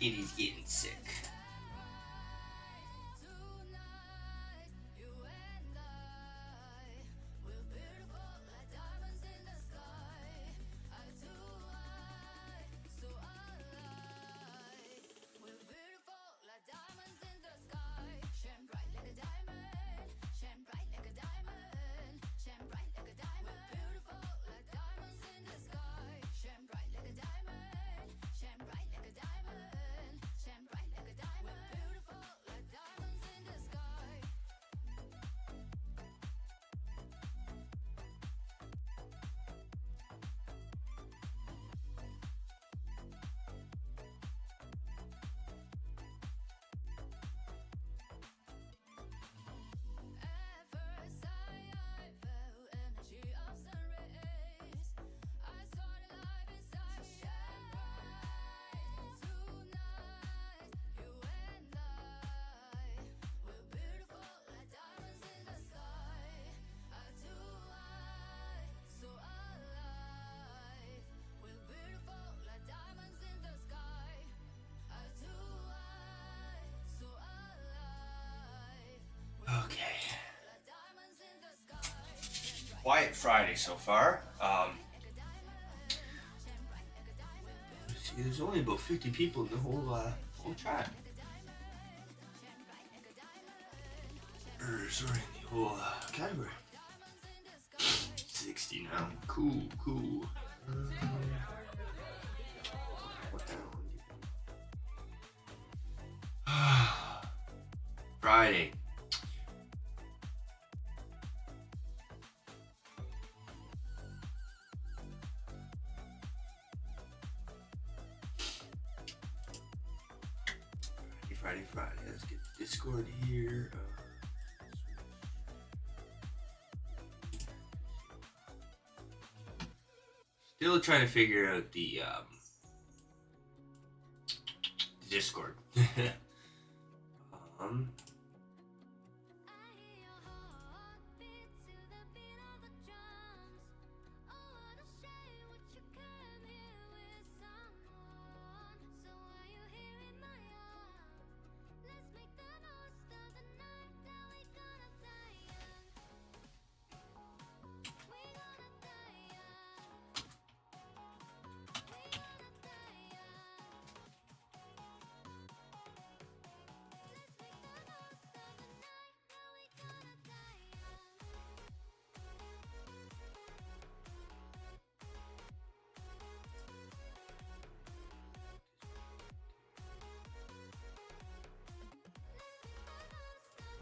Kitty's getting sick. Okay. Quiet Friday so far. See, there's only about 50 people in the whole chat. Sorry, in the whole category. 60 now. Cool. What the hell? Friday. Friday. Let's get Discord here. Still trying to figure out the Discord.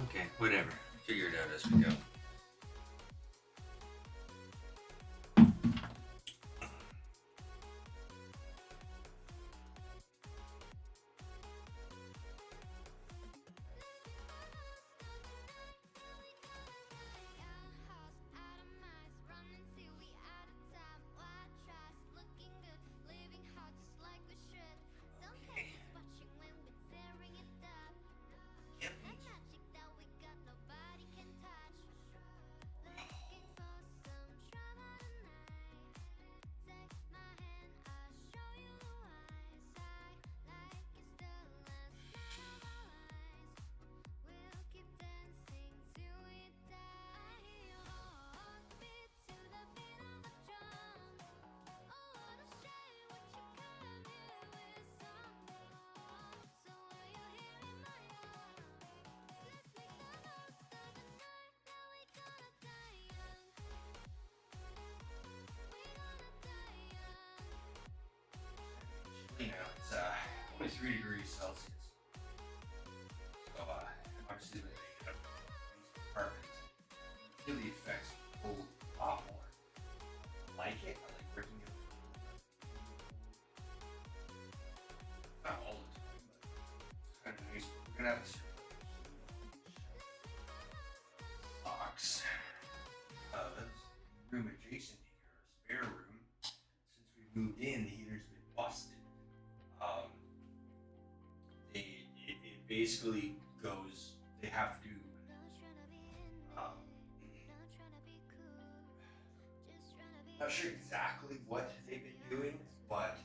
Okay, whatever. Figure it out as we go. You know, it's 23 degrees Celsius. So obviously when they get up in these apartments, it really affects cold a lot more. I like it. I like working it. Not all the time, but it's kind of nice. We're gonna have a box. Room adjacent here, our spare room. Since we moved in, the heater's been busted. It basically goes. They have to. Not sure exactly what they've been doing, but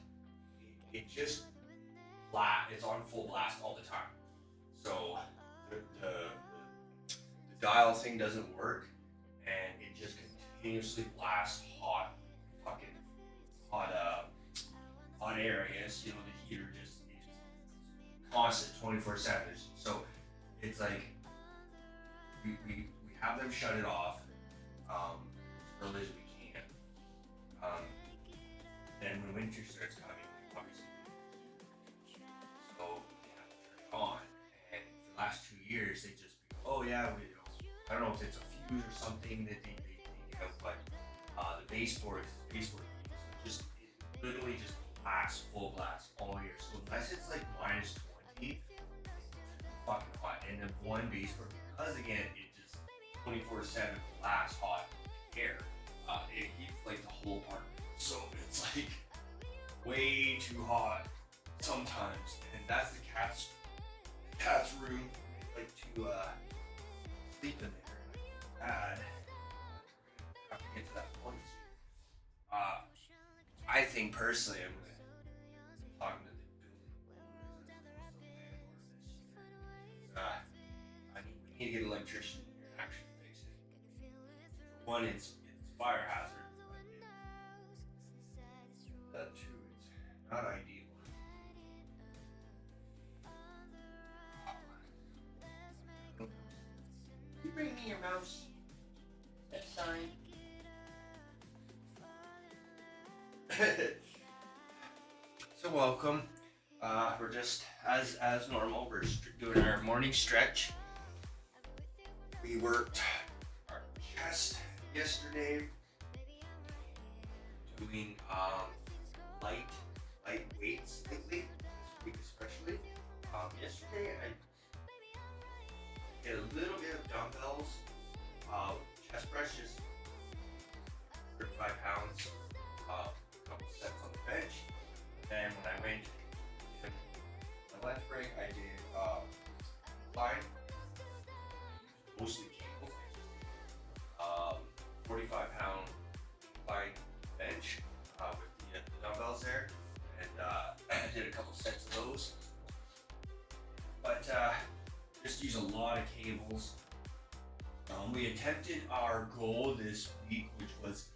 it just it's on full blast all the time. So the dial thing doesn't work, and it just continuously blasts hot air. I guess, you know, the heater just is constant 24/7. So it's like we have them shut it off as early as we can. Then when winter starts coming, obviously, so they have to turn it on. And for the last 2 years, they just be, oh yeah, I don't know if it's a fuse or something that they have, but the baseboard just it literally just blasts full blast all year. So unless it's like minus 20, it's fucking hot. And the one baseboard, because again, it just 24/7 blasts hot air. It heats like the whole apartment. So it's like way too hot sometimes, and that's the cat's room. They like to sleep in there. Bad. Have to get to that point. I think personally, I'm talking to the building. We need to get an electrician here and actually fix it. For one, it's fire hazard. That too, it's not ideal. You bring me your mouse. That's fine. So welcome. We're just as normal. We're doing our morning stretch. We worked our chest yesterday, doing light weights lately, this week especially. Yesterday I did a little bit of dumbbells, chest press, just 35 pounds, a couple sets on the bench. Then when I went to my lunch break, I did line, mostly cables, 45 pound line bench with the dumbbells there, and I did a couple sets of those. But just use a lot of cables. We attempted our goal this week, which was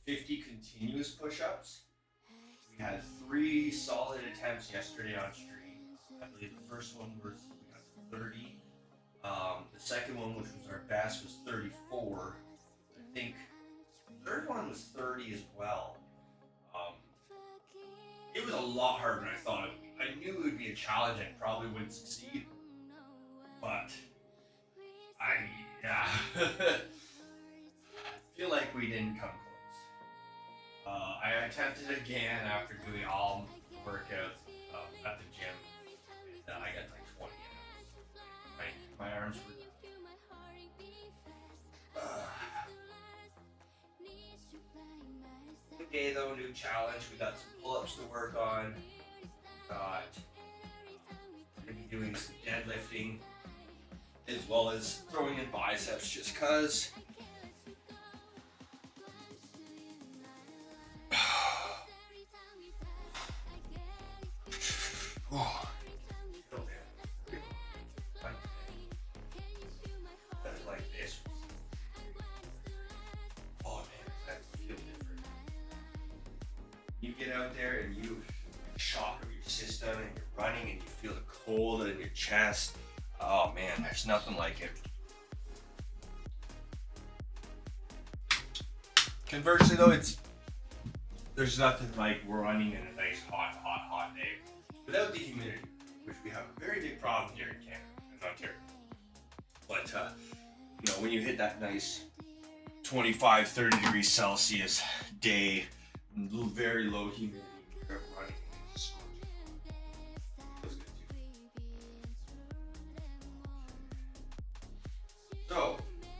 50 continuous push-ups. We had 3 solid attempts yesterday on stream. I believe the first one was we got 30. The second one, which was our best, was 34. I think the third one was 30 as well. It was a lot harder than I thought it would be. I knew it would be a challenge and probably wouldn't succeed, but I feel like we didn't come close. I attempted again after doing all workouts at the gym, and I got like 20 minutes. My arms were Today though, new challenge. We got some pull-ups to work on. Got gonna be doing some deadlifting as well as throwing in biceps just cause. Like this. Oh man, that feels different. You get out there and you shock of your system and you're running and you feel the cold in your chest. Oh man, there's nothing like it. Conversely though, there's nothing like running in a nice hot day without the humidity, which we have a very big problem here in Canada and Ontario. But you know, when you hit that nice 25, 30 degrees Celsius day, very low humidity, you're running. Feels good too. So,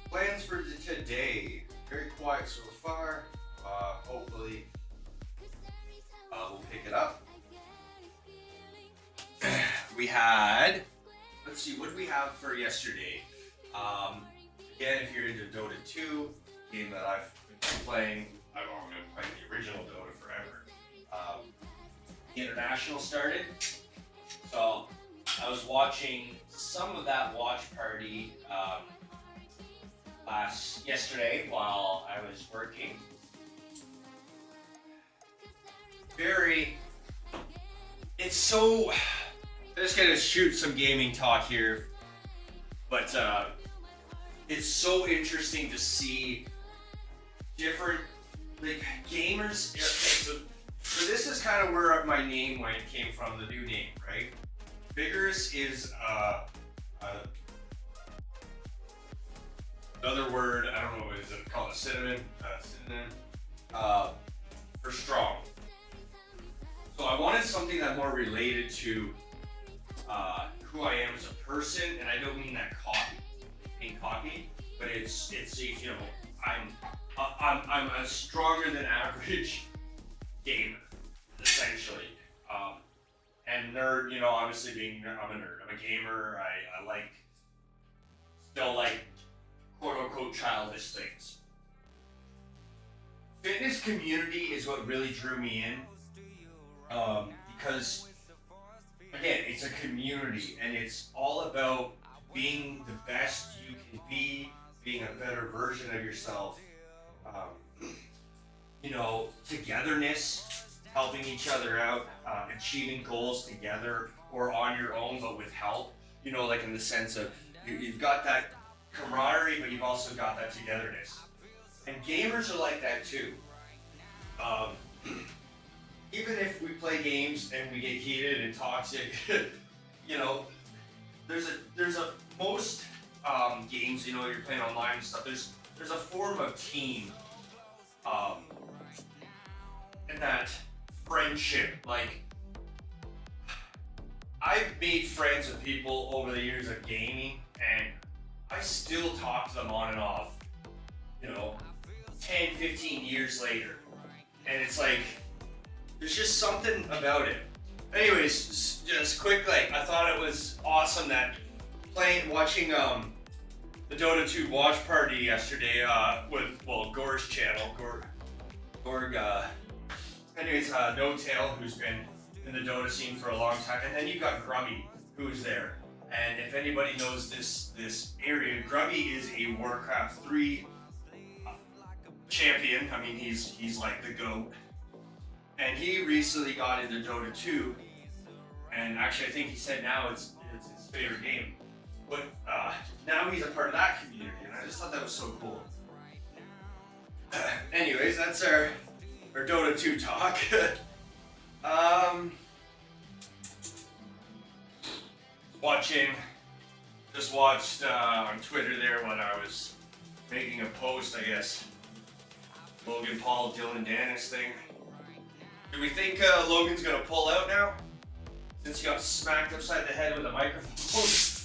plans for today. Very quiet so far. Hopefully, we'll pick it up. We had, let's see, what did we have for yesterday? Again, if you're into Dota 2, game that I've been playing, I've been playing the original Dota forever. The International started, So I was watching some of that watch party yesterday while I was working. It's so, I'm just gonna shoot some gaming talk here, but it's so interesting to see different, like, gamers. So this is kind of where my name came from, the new name, right? Vigorous is another word, I don't know, is it called a synonym for strong. So I wanted something that more related to who I am as a person, and I don't mean that being cocky, but it's you know, I'm a stronger than average gamer, essentially. And nerd, you know, obviously I'm a nerd. I'm a gamer. I still like quote unquote childish things. Fitness community is what really drew me in. Because again, it's a community and it's all about being the best you can be, being a better version of yourself. You know, togetherness, helping each other out, achieving goals together or on your own, but with help. You know, like in the sense of you've got that camaraderie, but you've also got that togetherness. And gamers are like that too. Even if we play games and we get heated and toxic, you know, there's a most games, you know, you're playing online and stuff. There's a form of team, and that friendship. Like, I've made friends with people over the years of gaming, and I still talk to them on and off, you know, 10, 15 years later. And it's like, there's just something about it. Anyways, just quick, like, I thought it was awesome that watching the Dota 2 watch party yesterday with, well, Gore's channel, anyways, No Tail, who's been in the Dota scene for a long time, and then you got Grubby, who's there. And if anybody knows this area, Grubby is a Warcraft 3 champion. I mean, he's like the GOAT. And he recently got into Dota 2, and actually I think he said now it's his favorite game. But now he's a part of that community, and I just thought that was so cool. Anyways, that's our Dota 2 talk. Just watched on Twitter there when I was making a post, I guess. Logan Paul, Dylan Dennis thing. Do we think Logan's gonna pull out now? Since he got smacked upside the head with a microphone?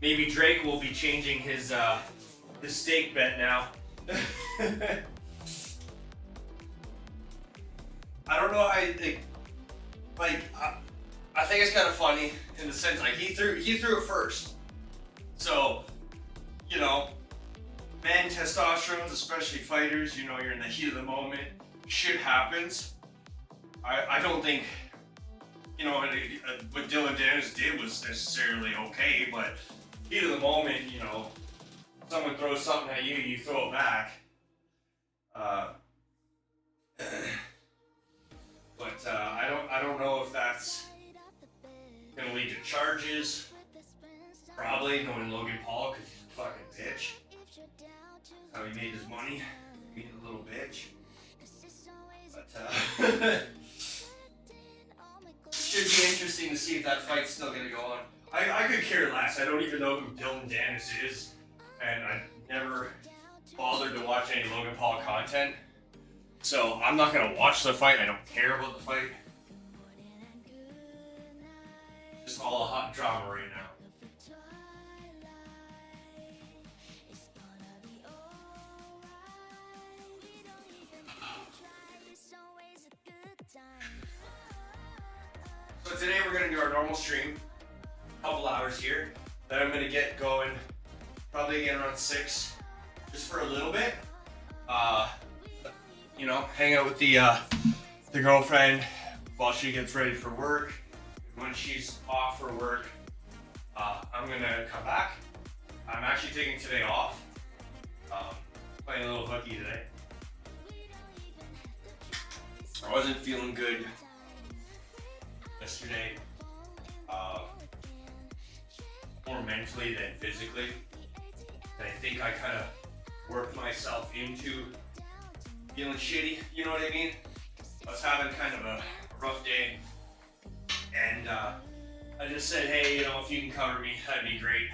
Maybe Drake will be changing his stake bet now. I don't know. I think it's kind of funny in the sense, like, he threw it first. So, you know, men, testosterone, especially fighters, you know, you're in the heat of the moment. Shit happens. I don't think, you know, what Dylan Dennis did was necessarily okay, but heat of the moment, you know, someone throws something at you, you throw it back. But I don't know if that's gonna lead to charges. Probably, knowing Logan Paul, because he's a fucking bitch. That's how he made his money, being a little bitch. But should be interesting to see if that fight's still gonna go on. I could care less. I don't even know who Dylan Dennis is, and I never bothered to watch any Logan Paul content. So I'm not gonna watch the fight. I don't care about the fight. Just all a hot drama right now. So today we're gonna do our normal stream, a couple hours here. Then I'm gonna get going, probably again around 6, just for a little bit. you know, hang out with the girlfriend while she gets ready for work. When she's off for work, I'm gonna come back. I'm actually taking today off. Playing a little hooky today. I wasn't feeling good yesterday, more mentally than physically. And I think I kind of worked myself into feeling shitty, you know what I mean? I was having kind of a rough day, and I just said, hey, you know, if you can cover me, that'd be great.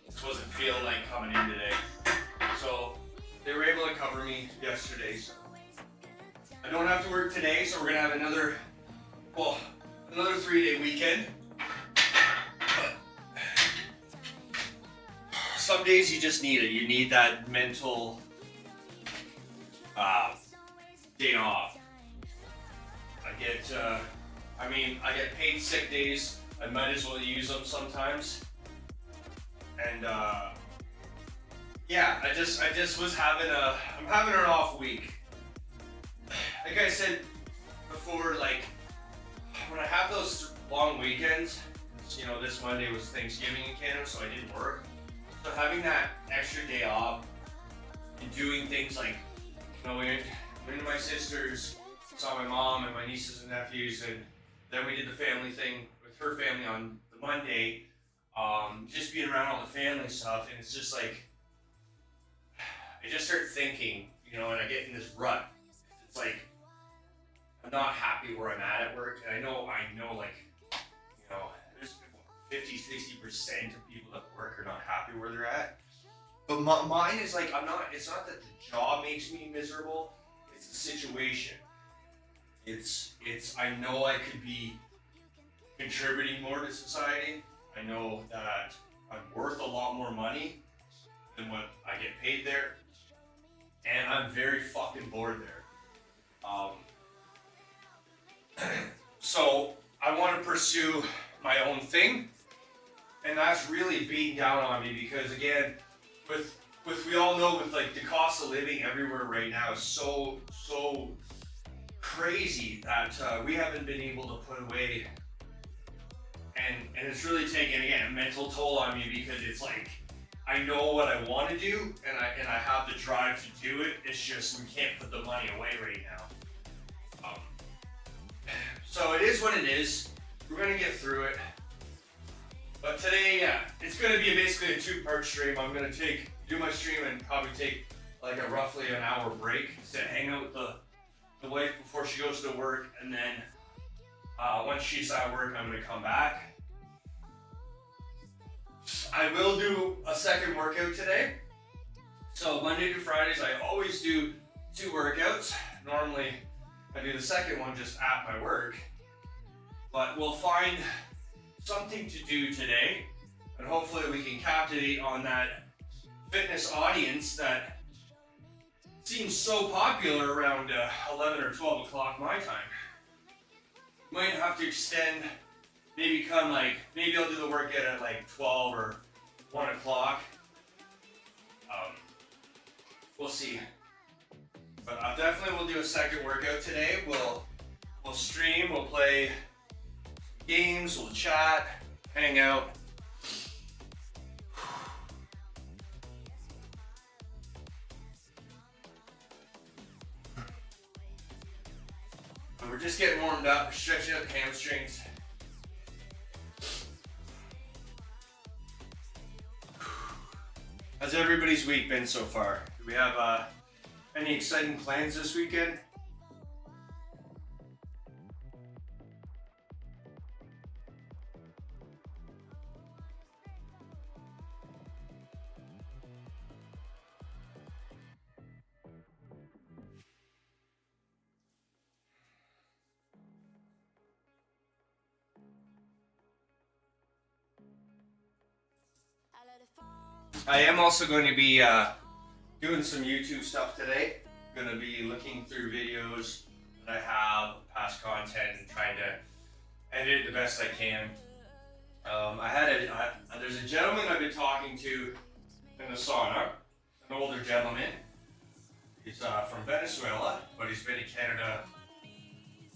Just wasn't feeling like coming in today. So they were able to cover me yesterday, so I don't have to work today, so we're gonna have another 3-day weekend. But some days you just need it. You need that mental day off. I get paid sick days. I might as well use them sometimes. And yeah, I just was having I'm having an off week. Like I said before, like when I have those long weekends, you know, this Monday was Thanksgiving in Canada, so I didn't work. So having that extra day off and doing things like, you know, we went to my sister's, saw my mom and my nieces and nephews, and then we did the family thing with her family on the Monday. Just being around all the family stuff, and it's just like, I just start thinking, you know, and I get in this rut. It's like, I'm not happy where I'm at work, and I know like, you know, there's 50-60% of people at work are not happy where they're at. But mine is like, it's not that the job makes me miserable, it's the situation. I know I could be contributing more to society. I know that I'm worth a lot more money than what I get paid there. And I'm very fucking bored there. So I want to pursue my own thing. And that's really beating down on me because, again, with we all know with like the cost of living everywhere right now is so crazy that we haven't been able to put away, and it's really taking, again, a mental toll on me because it's like I know what I want to do and I have the drive to do it. It's just we can't put the money away right now. So it is what it is. We're gonna get through it. But today, yeah, it's gonna be basically a 2-part stream. I'm gonna do my stream and probably take like a roughly an hour break to hang out with the wife before she goes to work, and then once she's at work, I'm gonna come back. I will do a second workout today. So Monday to Fridays, I always do 2 workouts. Normally, I do the second one just at my work. But we'll find something to do today, and hopefully we can captivate on that fitness audience that seems so popular around 11 or 12 o'clock my time. Might have to extend, maybe I'll do the workout at like 12 or 1 o'clock. We'll see. But I definitely will do a second workout today. We'll stream, we'll play games, we'll chat, hang out. And we're just getting warmed up, we're stretching out the hamstrings. How's everybody's week been so far? Do we have any exciting plans this weekend? I am also going to be doing some YouTube stuff today. I'm going to be looking through videos that I have, past content, and trying to edit it the best I can. There's a gentleman I've been talking to in the sauna, an older gentleman, He's from Venezuela, but he's been in Canada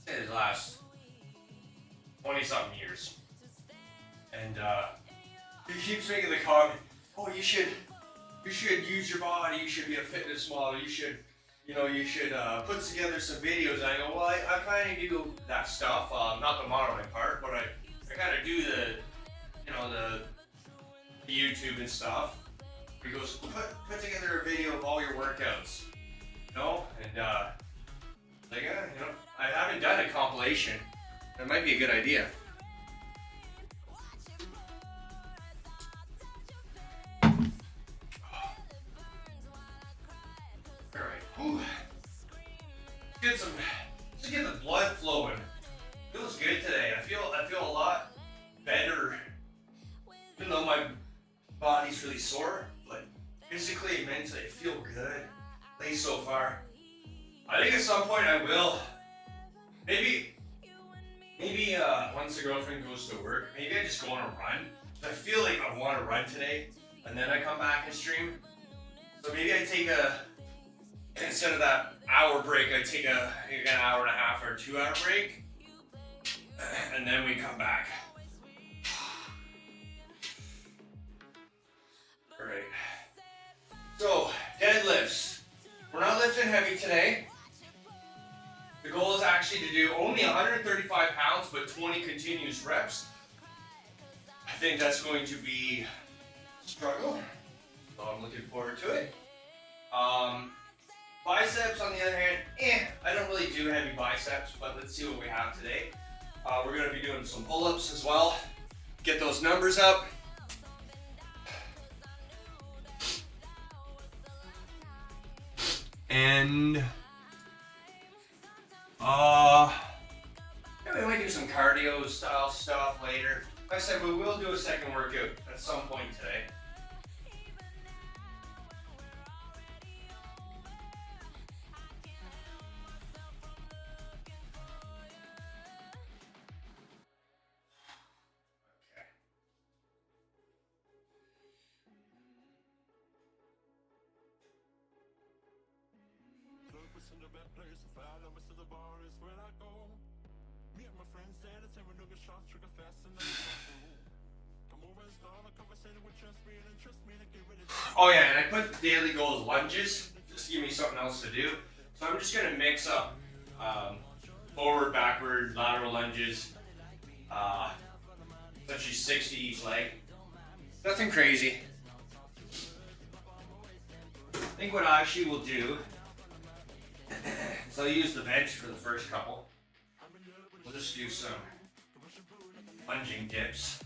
his last 20-something years. And he keeps making the comment, oh, you should use your body, you should be a fitness model, you should put together some videos. And I go, well, I kind of do that stuff, not the modeling part, but I kind of do the YouTube and stuff. He goes, put together a video of all your workouts, and like, I haven't done a compilation. That might be a good idea. All right, just get the blood flowing. Feels good today. I feel a lot better, even though my body's really sore. But physically and mentally, I feel good. At least so far. I think at some point I will. Maybe once the girlfriend goes to work, maybe I just go on a run. I feel like I want to run today, and then I come back and stream. So maybe I take instead of that hour break, I take an hour and a half or 2 hour break, and then we come back. All right. So deadlifts. We're not lifting heavy today. The goal is actually to do only 135 pounds, but 20 continuous reps. I think that's going to be a struggle, so I'm looking forward to it. Biceps, on the other hand, I don't really do heavy biceps, but let's see what we have today. We're going to be doing some pull-ups as well. Get those numbers up. And we might do some cardio style stuff later. Like I said, we will do a second workout at some point today. Oh yeah, and I put daily goals lunges just to give me something else to do. So I'm just gonna mix up forward, backward, lateral lunges, essentially 60 each leg. Nothing crazy. I think what I actually will do is I'll use the bench for the first couple. We'll just do some lunging dips.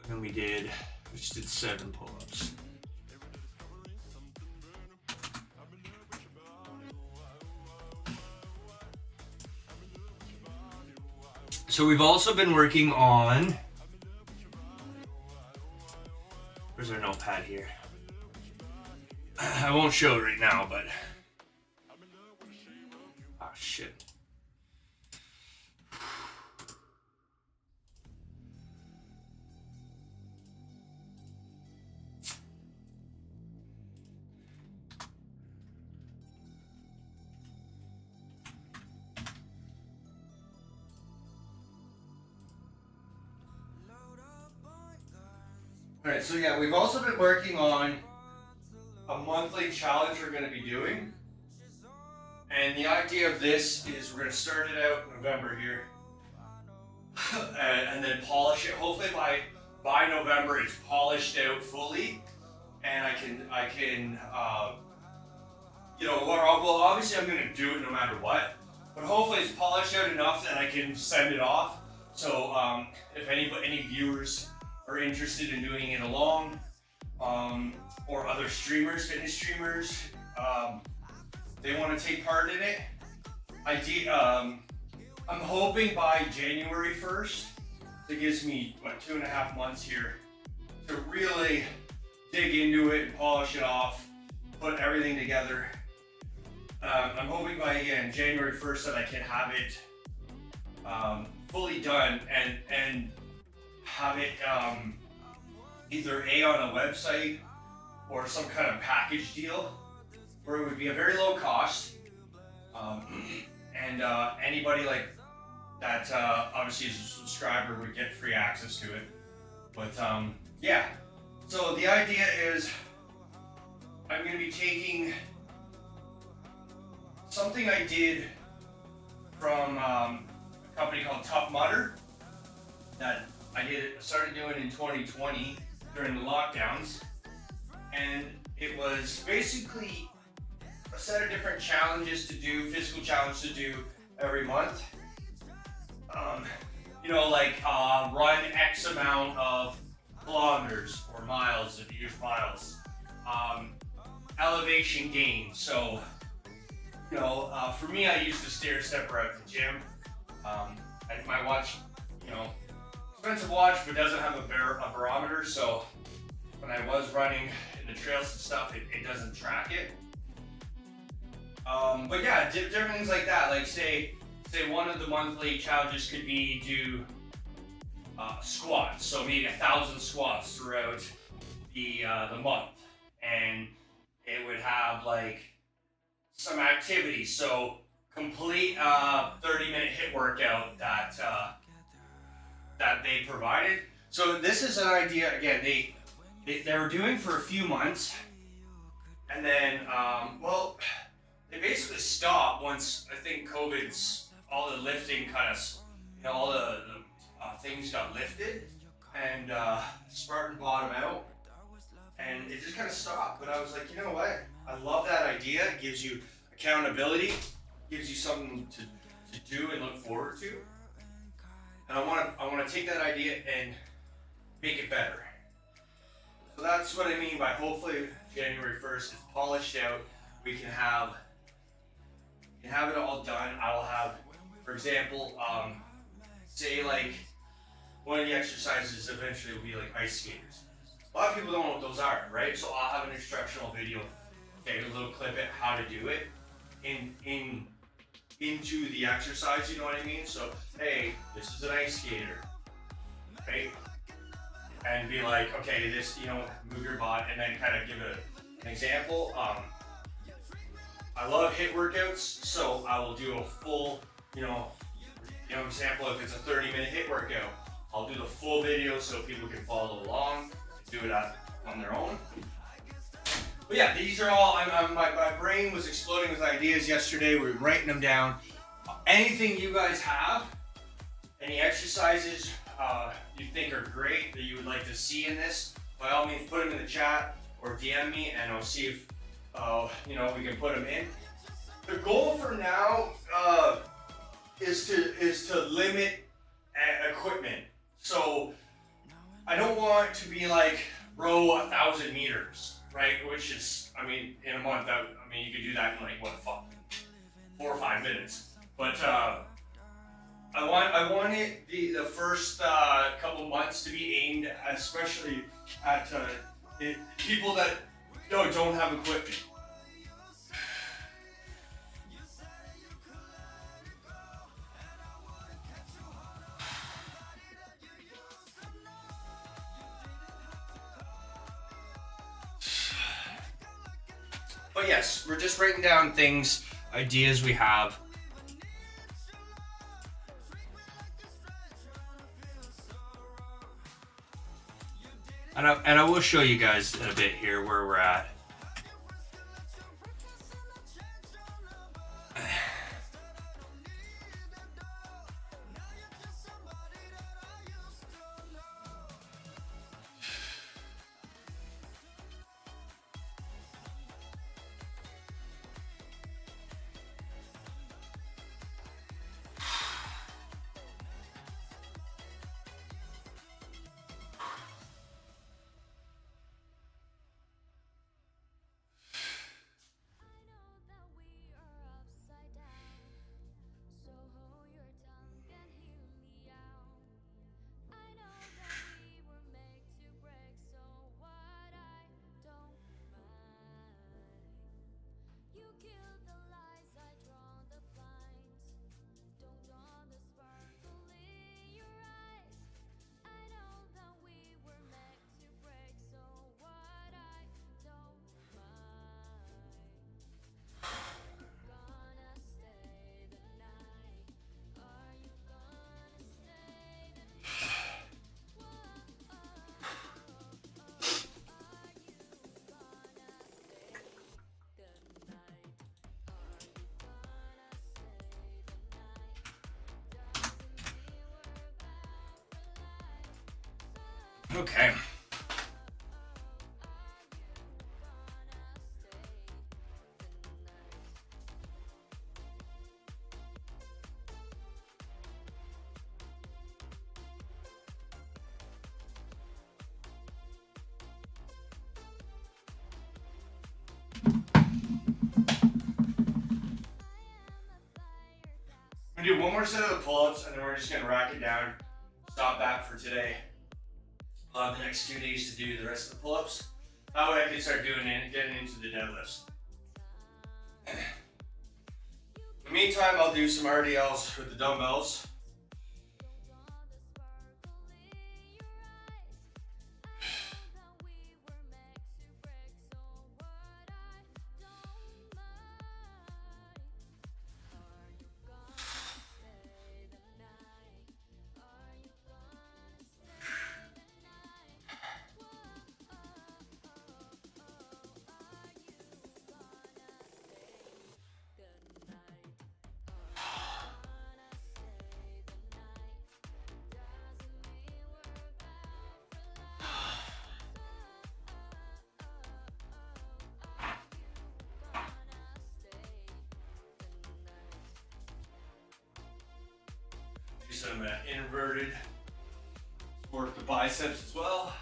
And we just did 7 pull-ups. So we've also been working on, where's our notepad here? I won't show it right now, but, oh shit. All right, so yeah, we've also been working on a monthly challenge we're going to be doing. And the idea of this is we're going to start it out in November here and then polish it. Hopefully by November it's polished out fully, and I can you know, well obviously I'm going to do it no matter what, but hopefully it's polished out enough that I can send it off. So if any viewers are interested in doing it along, or other streamers, fitness streamers, they want to take part in it. I'm hoping by January 1st, it gives me, 2.5 months here to really dig into it and polish it off, put everything together. I'm hoping by, again, January 1st that I can have it fully done and have it either on a website or some kind of package deal where it would be a very low cost, and anybody like that obviously is a subscriber would get free access to it. But yeah, so the idea is I'm going to be taking something I did from a company called Tough Mudder that I started doing in 2020 during the lockdowns, and it was basically a set of different challenges to do, physical challenges to do every month. You know, like run X amount of kilometers or miles if you use miles. Elevation gain. So, you know, for me, I use the stair stepper at the gym. And my watch, you know, expensive watch, but doesn't have a barometer. So when I was running in the trails and stuff, it doesn't track it. But yeah, different things like that. Like say one of the monthly challenges could be do squats. So maybe 1,000 squats throughout the month, and it would have like some activities. So complete 30-minute HIIT workout that they provided. So this is an idea. Again, they were doing for a few months, and then well, they basically stopped once I think COVID's all the lifting kind of, you know, all the things got lifted, and Spartan bought them out, and it just kind of stopped. But I was like, you know what? I love that idea. It gives you accountability, gives you something to do and look forward to. And I want to take that idea and make it better. So that's what I mean by hopefully January 1st it's polished out. We can have it all done. I will have, for example, say like one of the exercises eventually will be like ice skaters. A lot of people don't know what those are, right? So I'll have an instructional video, okay, a little clip it, how to do it into the exercise, you know what I mean? So, hey, this is an ice skater, right? And be like, okay, this, you know, move your body, and then kind of give an example. I love HIIT workouts, so I will do a full, you know, example. If it's a 30-minute HIIT workout, I'll do the full video so people can follow along, do it on their own. But yeah, these are all, my brain was exploding with ideas yesterday. We were writing them down. Anything you guys have, any exercises you think are great that you would like to see in this, by all means put them in the chat or DM me, and I'll see if you know, we can put them in. The goal for now is to limit equipment. So I don't want to be like row 1,000 meters, right? Which is, I mean, in a month, you could do that in like 4 or 5 minutes. But I want it the first couple months to be aimed, especially at people that don't have equipment. But yes, we're just writing down things, ideas we have. And And I will show you guys in a bit here where we're at. Okay. I'm gonna do one more set of the pull-ups and then we're just gonna rack it down. Stop that for today. I'll have the next 2 days to do the rest of the pull-ups. That way I can start getting into the deadlifts. In the meantime, I'll do some RDLs with the dumbbells. Do some inverted, work the biceps as well.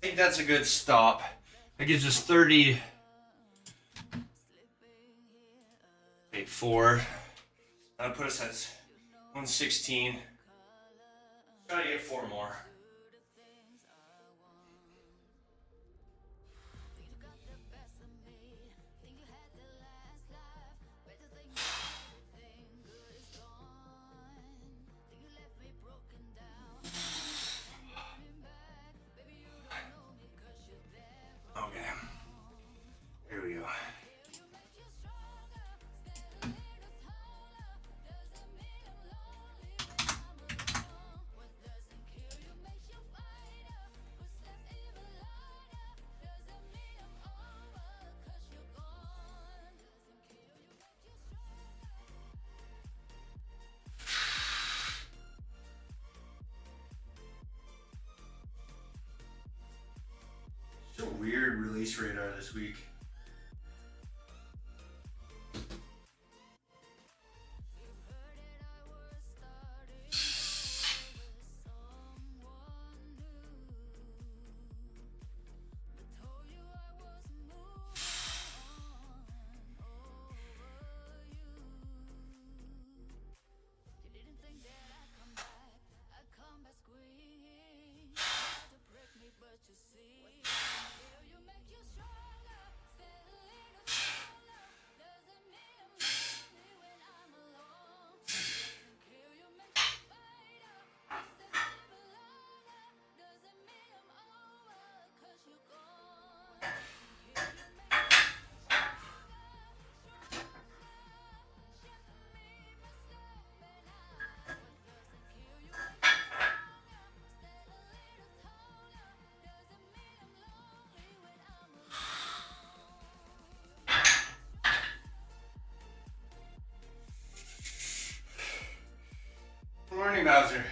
I think that's a good stop. That gives us 30. Okay, 4. That'll put us at 116. Try to get 4 more. Okay. Here we go. Such a weird release radar this week. morning, Bowser.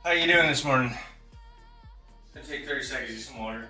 How you doing this morning? It's gonna take 30 seconds to get some water.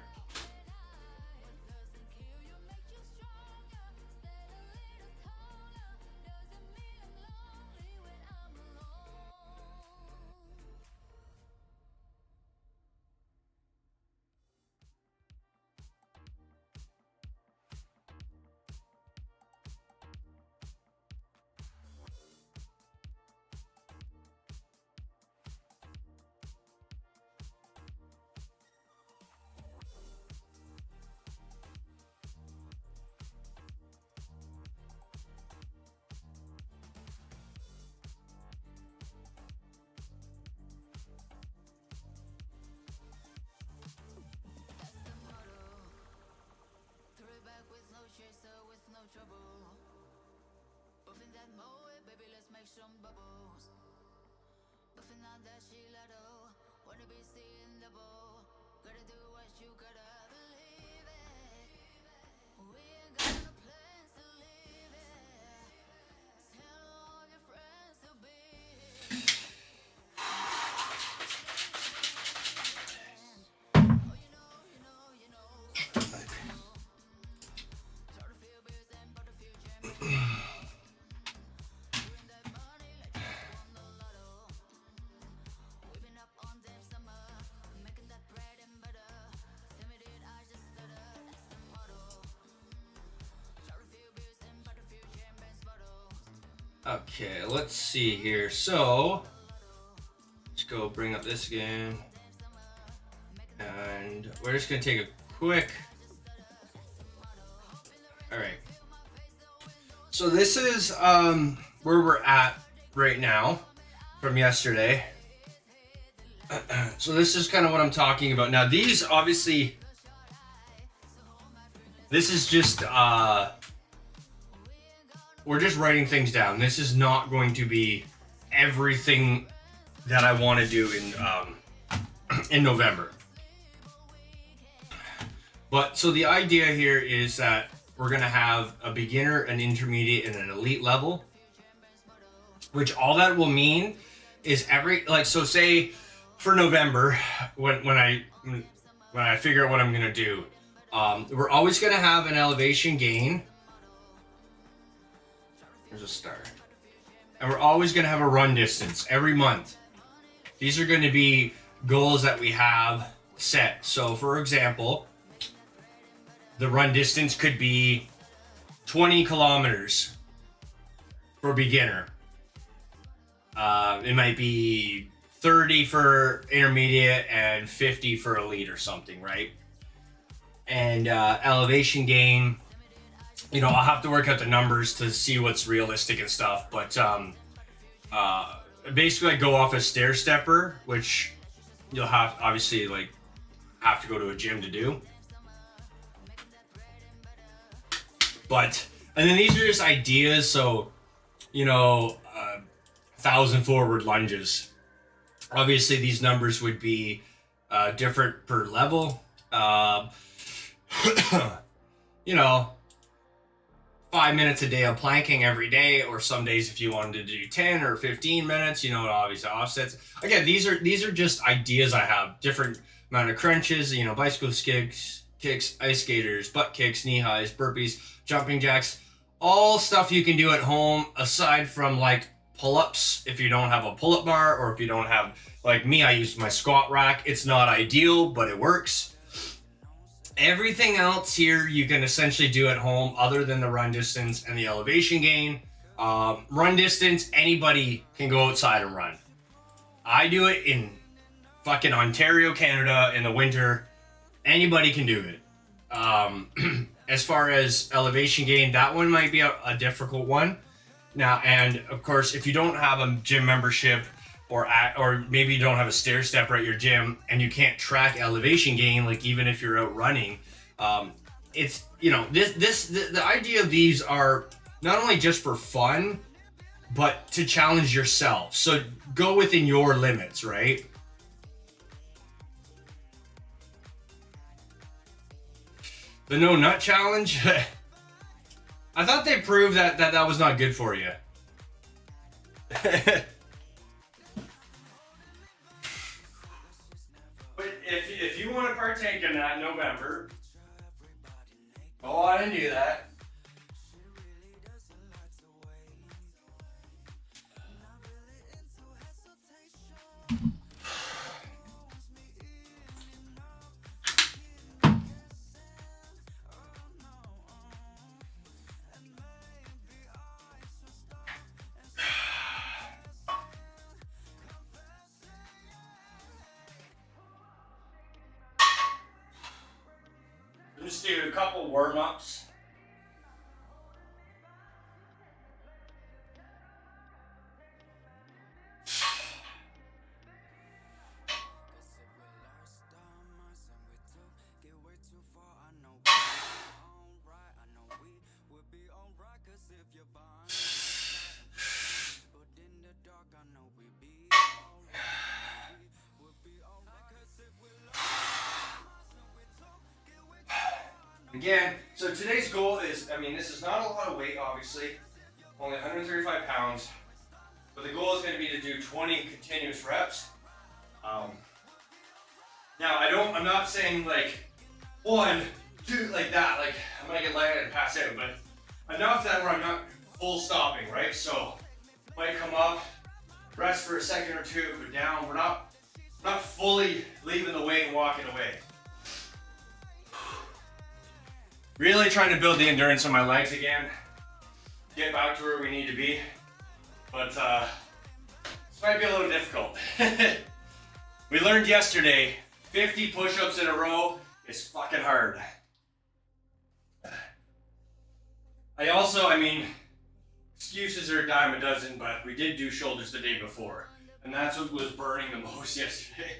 Okay, let's see here. So, let's go bring up this again. And we're just gonna take a quick... Alright. So this is where we're at right now from yesterday. So this is kind of what I'm talking about. Now these, obviously, this is just... we're just writing things down. This is not going to be everything that I want to do in November. But so the idea here is that we're going to have a beginner, an intermediate, and an elite level. Which all that will mean is so say for November, when I figure out what I'm going to do, we're always going to have an elevation gain. There's a star. And we're always going to have a run distance every month. These are going to be goals that we have set. So for example, the run distance could be 20 kilometers for beginner. It might be 30 for intermediate and 50 for elite or something, right? And elevation gain, you know, I'll have to work out the numbers to see what's realistic and stuff, but basically I go off a stair stepper, which you'll have obviously have to go to a gym to do. But and then these are just ideas, so you know, 1,000 forward lunges. Obviously these numbers would be different per level. You know, 5 minutes a day of planking every day, or some days if you wanted to do 10 or 15 minutes, you know, it obviously offsets. Again, these are just ideas I have. Different amount of crunches, you know, bicycle kicks, ice skaters, butt kicks, knee highs, burpees, jumping jacks, all stuff you can do at home aside from like pull-ups if you don't have a pull-up bar, or if you don't have, like me, I use my squat rack. It's not ideal, but it works. Everything else here you can essentially do at home other than the run distance and the elevation gain. Run distance, anybody can go outside and run. I do it in fucking Ontario, Canada in the winter. Anybody can do it. As far as elevation gain, that one might be a difficult one. Now, and of course, if you don't have a gym membership or maybe you don't have a stair stepper at your gym and you can't track elevation gain, like even if you're out running. It's, you know, the idea of these are not only just for fun, but to challenge yourself. So go within your limits, right? The no nut challenge. I thought they proved that was not good for you. But if you want to partake in that in November, go on and do that. Just do a couple warm-ups. Again, so today's goal is, I mean, this is not a lot of weight, obviously, only 135 pounds, but the goal is going to be to do 20 continuous reps. Now, I'm not saying like 1, 2, like that, like I'm going to get lightheaded and pass out, but enough that where I'm not full stopping, right? So, might come up, rest for a second or two, go down. We're not fully leaving the weight and walking away. Really trying to build the endurance on my legs again, get back to where we need to be, but this might be a little difficult. We learned yesterday, 50 push-ups in a row is fucking hard. I mean, excuses are a dime a dozen, but we did do shoulders the day before, and that's what was burning the most yesterday.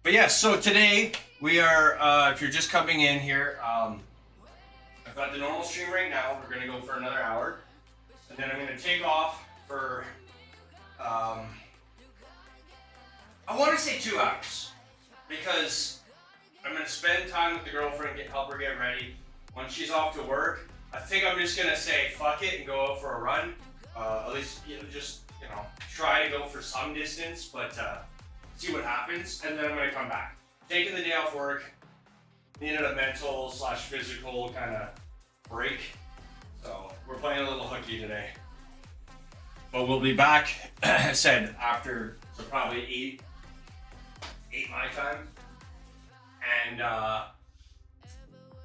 But yeah, so today we are, if you're just coming in here, I've got the normal stream right now. We're gonna go for another hour. And then I'm gonna take off for, I wanna say 2 hours. Because I'm gonna spend time with the girlfriend, help her get ready. Once she's off to work, I think I'm just gonna say fuck it and go out for a run. At least, try to go for some distance, but see what happens, and then I'm gonna come back. Taking the day off work, needed a mental / physical kind of break. So we're playing a little hooky today. But we'll be back, I said, after, so probably 8 my time. And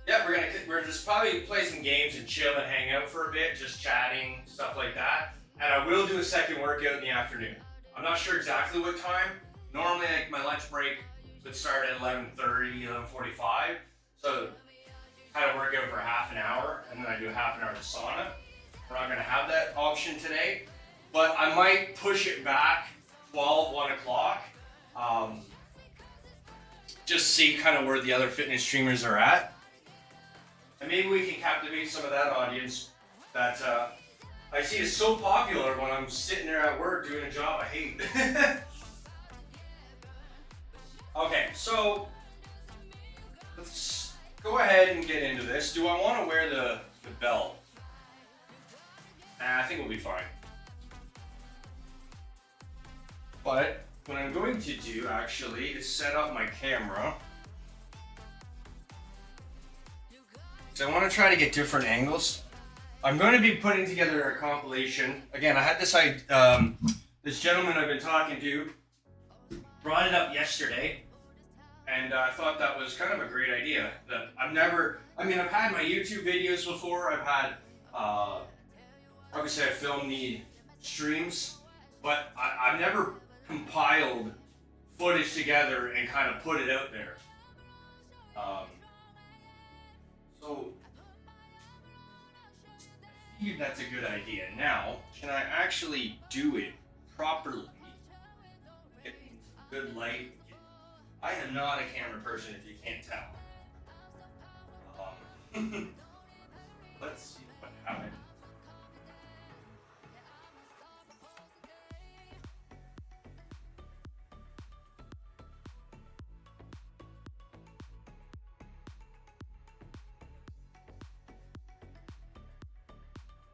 yeah, we're just probably play some games and chill and hang out for a bit, just chatting, stuff like that. And I will do a second workout in the afternoon. I'm not sure exactly what time. Normally, like, my lunch break would start at 11:30, 11:45. So kind of work out for half an hour, and then I do a half an hour of sauna. We're not gonna have that option today, but I might push it back 12, 1 o'clock. Just see kind of where the other fitness streamers are at. And maybe we can captivate some of that audience that I see is so popular when I'm sitting there at work doing a job I hate. Okay, so let's go ahead and get into this. Do I want to wear the belt? I think we'll be fine. But what I'm going to do actually is set up my camera. So I want to try to get different angles. I'm going to be putting together a compilation. Again, I had this gentleman I've been talking to brought it up yesterday, and I thought that was kind of a great idea. That I've had my YouTube videos before. I've had, obviously I filmed the streams, but I've never compiled footage together and kind of put it out there. Um, so I figured that's a good idea. Now, can I actually do it properly? Get good light. I am not a camera person, if you can't tell. Let's see what happened.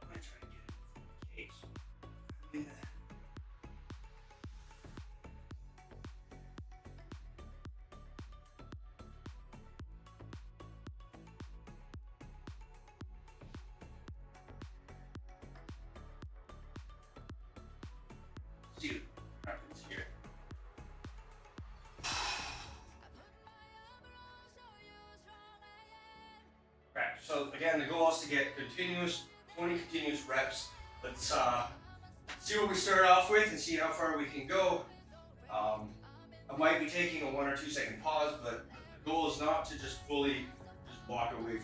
I'm gonna try to get it in case. See what happens here. Right, so again, the goal is to get 20 continuous reps. Let's see what we start off with and see how far we can go. I might be taking a 1 or 2 second pause, but the goal is not to just fully just walk away from the weight.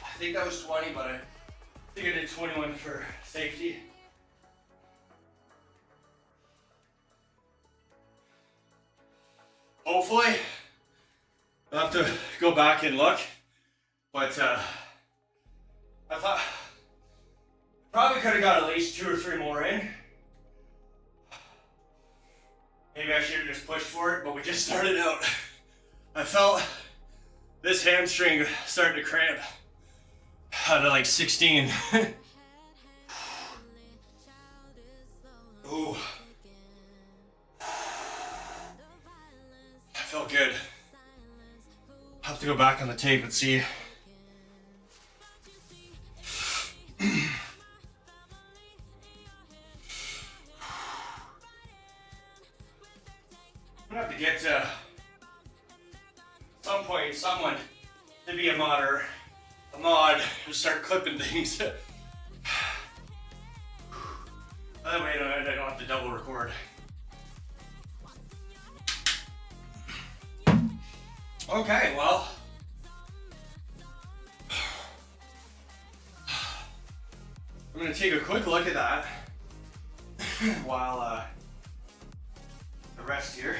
I think that was 20, but I think I did 21 for safety. Hopefully, I'll have to go back and look, but I thought probably could have got at least 2 or 3 more in. Maybe I should have just pushed for it, but we just started out. I felt this hamstring starting to cramp out of like 16. Ooh. I felt good. I'll have to go back on the tape and see. I'm gonna have to get at some point someone to be a mod and start clipping things. That way I don't have to double record. Okay, well. I'm gonna take a quick look at that while I rest here.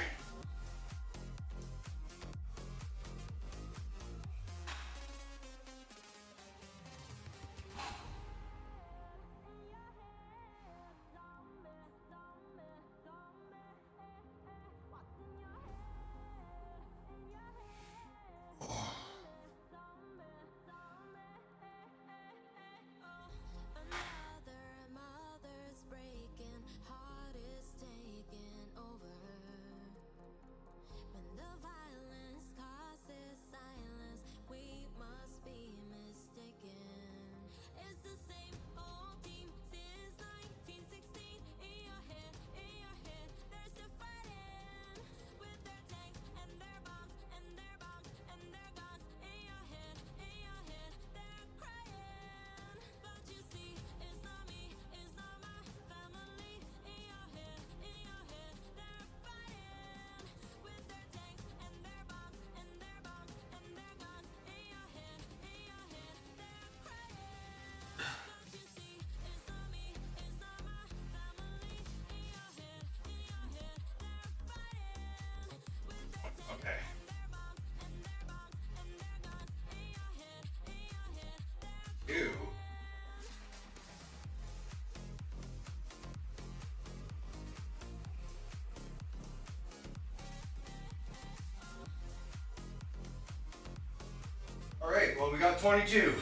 well, we got 22.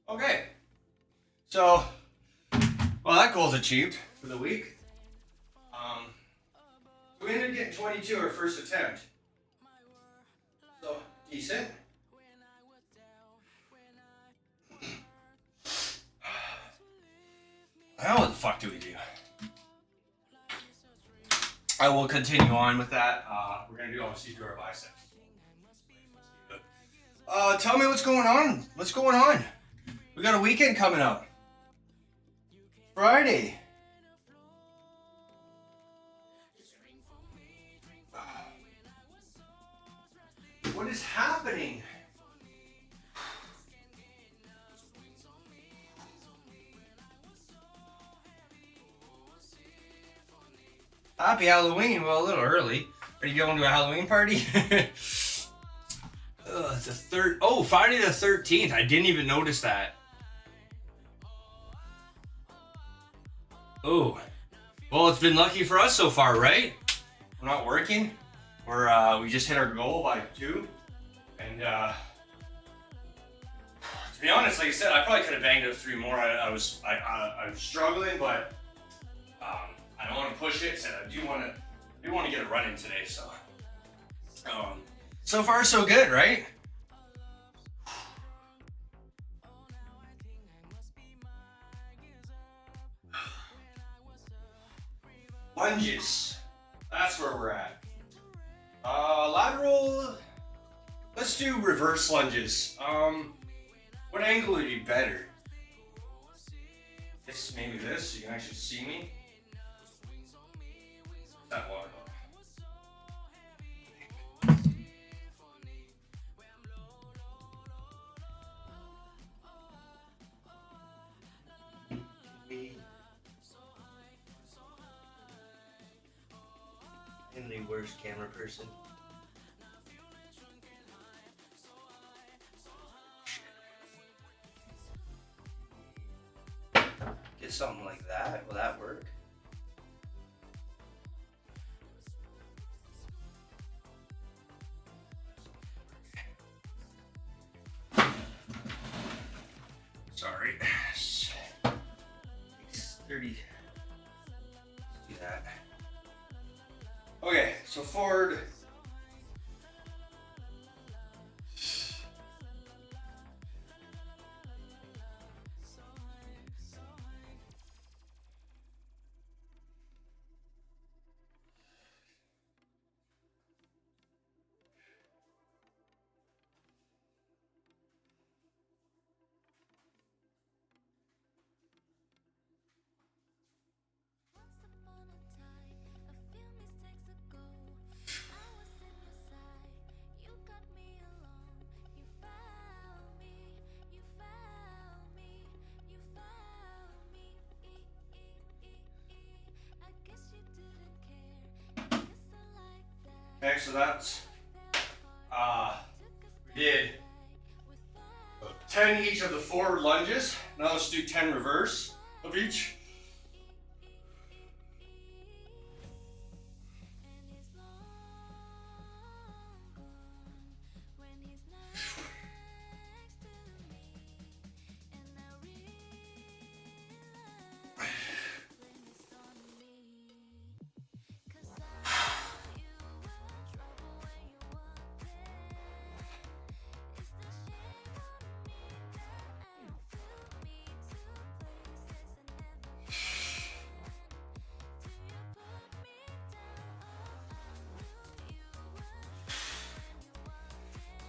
Okay. So, well, that goal's achieved for the week. So we ended up getting 22 our first attempt. So, decent. Now what the fuck do we do? I will continue on with that. We're gonna do obviously do our biceps. Tell me what's going on. What's going on? We got a weekend coming up. Friday. What is happening? Happy Halloween. Well, a little early. Are you going to a Halloween party? It's the third. Oh, Friday the 13th. I didn't even notice that. Oh. Well, it's been lucky for us so far, right? We're not working. We just hit our goal by 2. And to be honest, like I said, I probably could have banged out 3 more. I'm struggling, but I don't want to push it. Said I do want to get a run in today. So so far so good, right? Lunges. That's where we're at. Lateral. Let's do reverse lunges. What angle would be better? Guess maybe this, so you can actually see me. That one. I'm the worst camera person. Get something like that. Will that work? Sorry. 30. Do that. Okay, so forward. Okay, so that's we did 10 each of the forward lunges. Now let's do 10 reverse of each.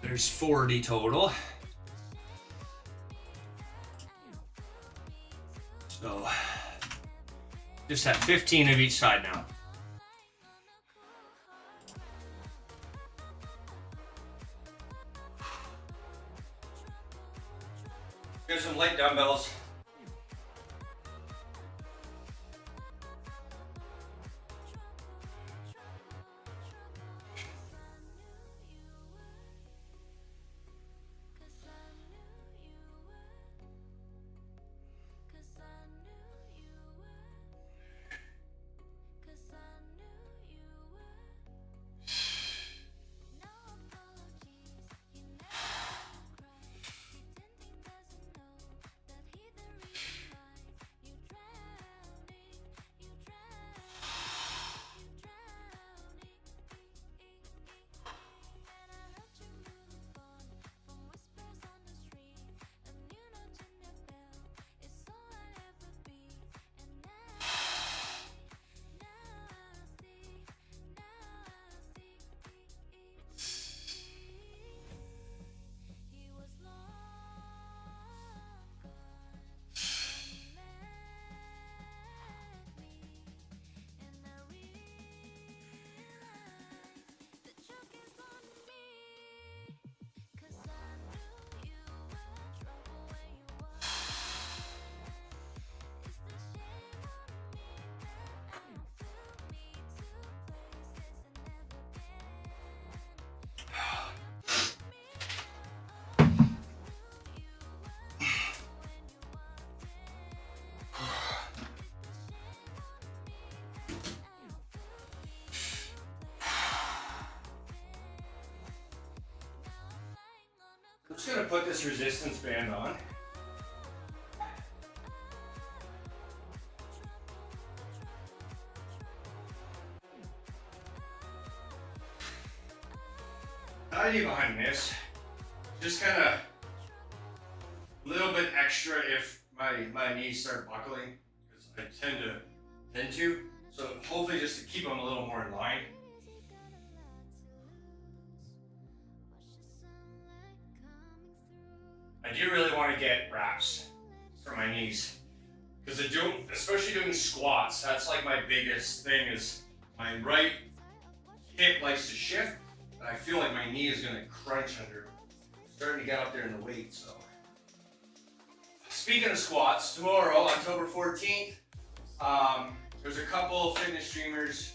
There's 40 total. So just have 15 of each side now. Get some light dumbbells. just gonna put this resistance band on. The idea behind this, just kind of a little bit extra if my knees start buckling, because I tend to. So hopefully just to keep them a little more in line. I do really want to get wraps for my knees, because especially doing squats, that's like my biggest thing is my right hip likes to shift, and I feel like my knee is going to crunch under. I'm starting to get up there in the weight, so. Speaking of squats, tomorrow, October 14th, there's a couple fitness streamers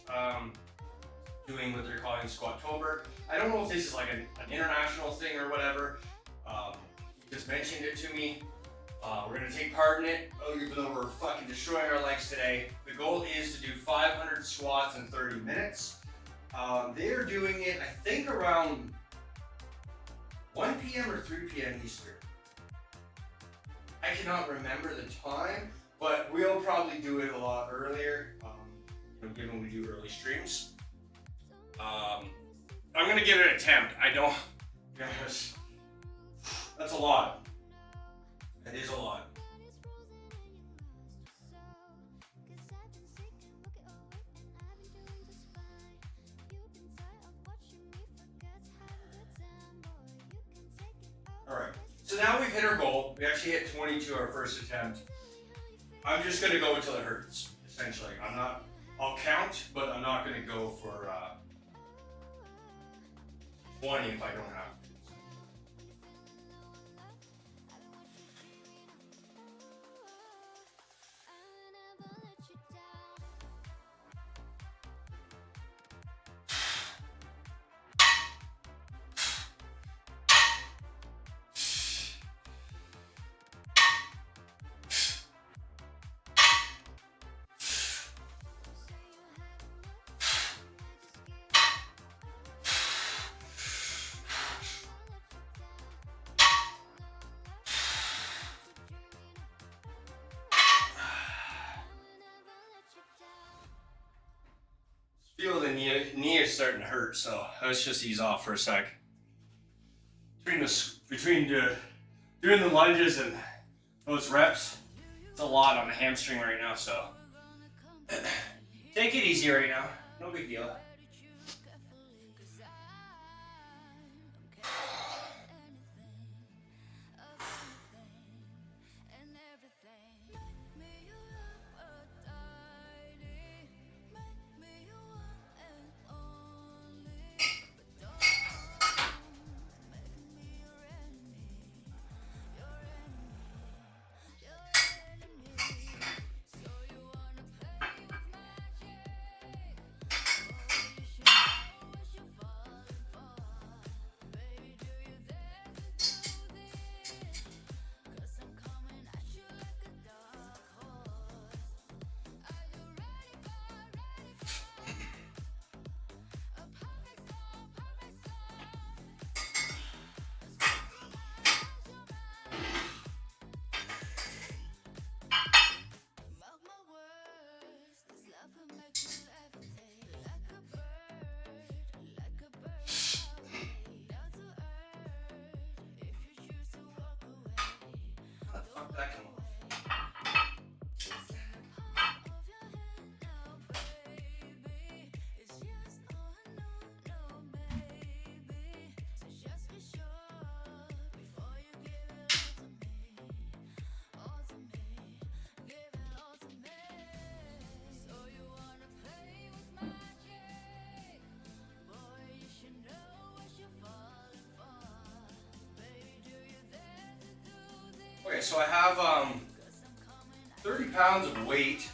doing what they're calling Squattober. I don't know if this is like an international thing or whatever. He just mentioned it to me. We're gonna take part in it, even though we're fucking destroying our legs today. The goal is to do 500 squats in 30 minutes. They're doing it, I think, around 1 p.m. or 3 p.m. Eastern. I cannot remember the time, but we'll probably do it a lot earlier, given we do early streams. I'm gonna give it an attempt. I don't, gosh, that's a lot. That is a lot. All right, so now we've hit our goal. We actually hit 22 our first attempt. I'm just gonna go until it hurts, essentially. I'll count, but I'm not gonna go for 20 if I don't have to. Feel the knee is starting to hurt, so let's just ease off for a sec. Between doing the lunges and those reps, it's a lot on the hamstring right now, so take it easy right now. No big deal. Okay, so I have 30 pounds of weight,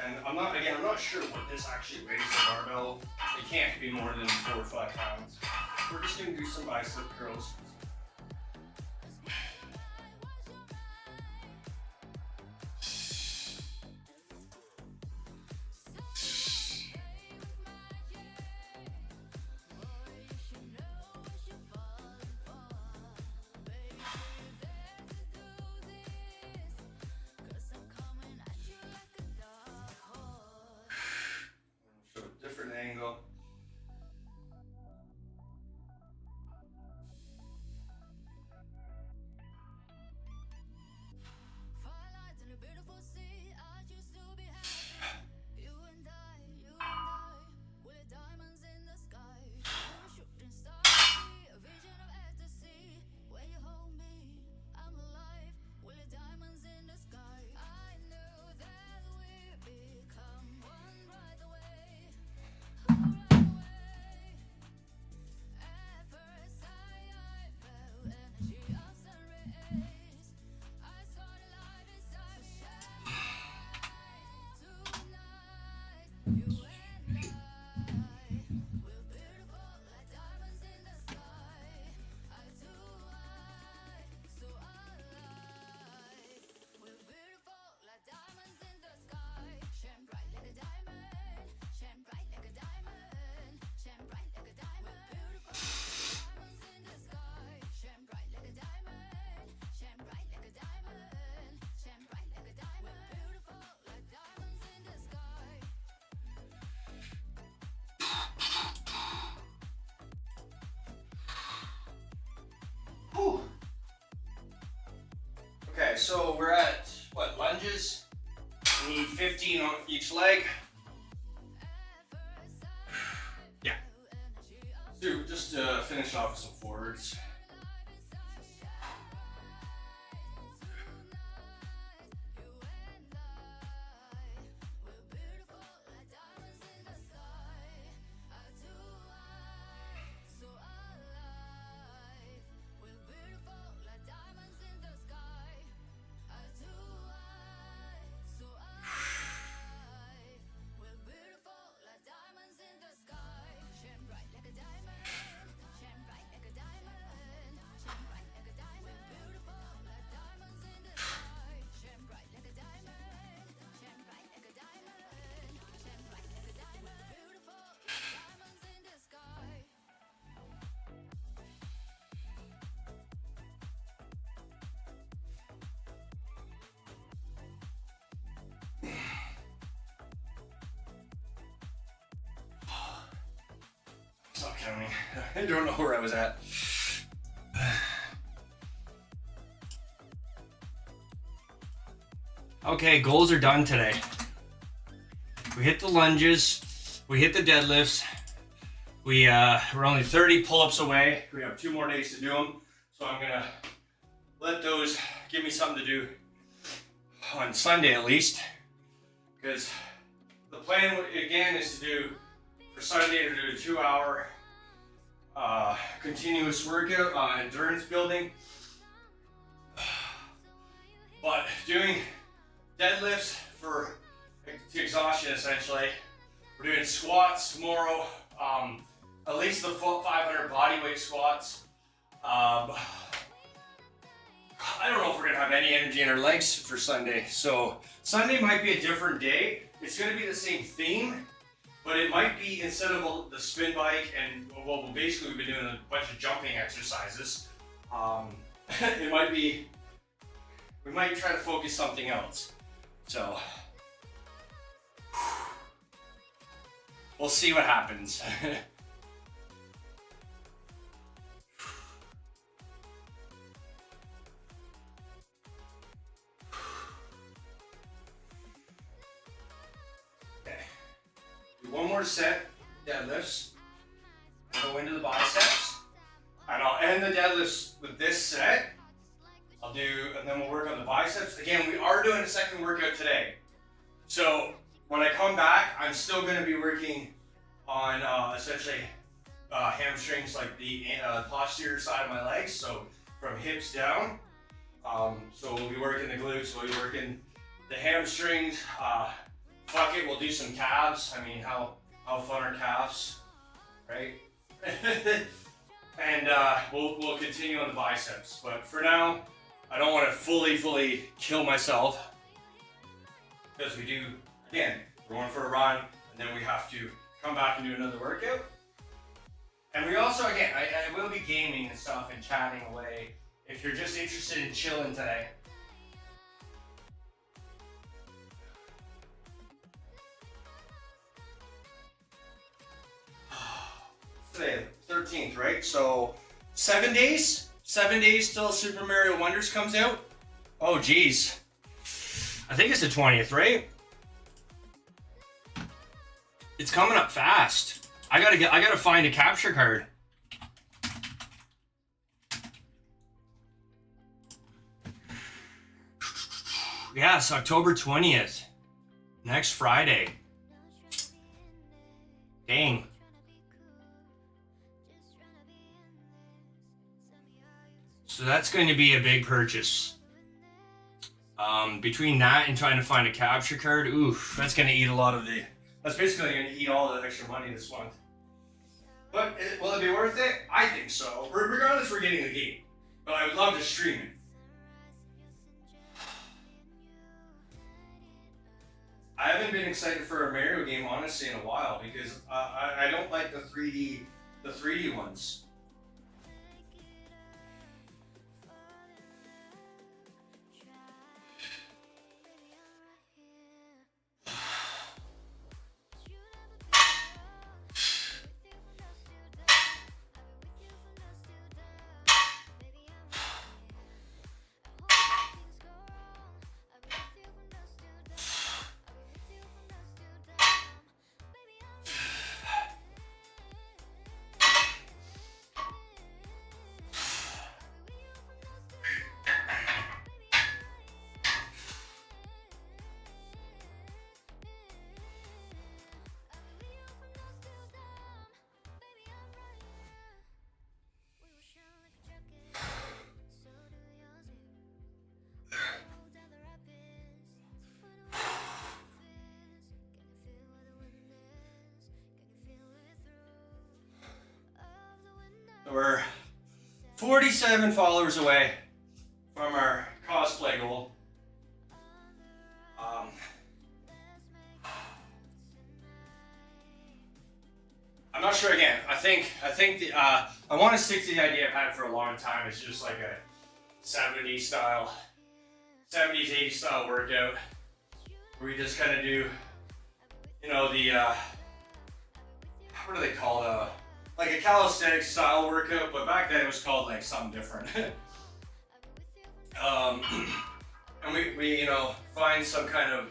and I'm not sure what this actually weighs, the barbell. It can't be more than 4 or 5 pounds. We're just gonna do some bicep curls. Okay, so we're at what, lunges? We need 15 on each leg. Yeah. Do just to finish off with some forwards. Stop counting. I don't know where I was at. Okay, goals are done today. We hit the lunges, we hit the deadlifts. We're only 30 pull-ups away. We have 2 more days to do them. So I'm gonna let those give me something to do on Sunday at least. Because the plan again is to do, for Sunday, to do a 2-hour continuous workout, endurance building. But doing deadlifts to exhaustion essentially. We're doing squats tomorrow, at least the full 500 bodyweight squats. I don't know if we're gonna have any energy in our legs for Sunday. So Sunday might be a different day. It's gonna be the same theme, but it might be, instead of the spin bike and well, basically we've been doing a bunch of jumping exercises. It might be, we might try to focus something else. So we'll see what happens. Okay. Do one more set, deadlifts. Go into the biceps. And I'll end the deadlifts with this set. And then we'll work on the biceps. Again, we are doing a second workout today. So when I come back, I'm still going to be working on essentially hamstrings, like the posterior side of my legs. So from hips down. So we'll be working the glutes, we'll be working the hamstrings. Fuck it, we'll do some calves. I mean, how fun are calves, right? And we'll continue on the biceps. But for now, I don't want to fully kill myself, because we do, again, we're going for a run, and then we have to come back and do another workout. And we also, again, I will be gaming and stuff and chatting away if you're just interested in chilling today. Today, 13th, right? So 7 days? 7 days till Super Mario Wonders comes out? Oh geez. I think it's the 20th, right? It's coming up fast. I gotta find a capture card. Yeah, it's October 20th. Next Friday. Dang. So that's going to be a big purchase. Between that and trying to find a capture card, oof, that's going to eat a lot of that's basically going to eat all the extra money this month. But will it be worth it? I think so. Regardless, we're getting the game. But I would love to stream it. I haven't been excited for a Mario game, honestly, in a while, because I don't like the 3D ones. 47 followers away from our cosplay goal. I'm not sure again. I think I want to stick to the idea I've had for a long time. It's just like a 70s 80s style workout where we just kind of do, you know, the what do they call it? Like a calisthenics style workout, but back then it was called like something different. And we you know, find some kind of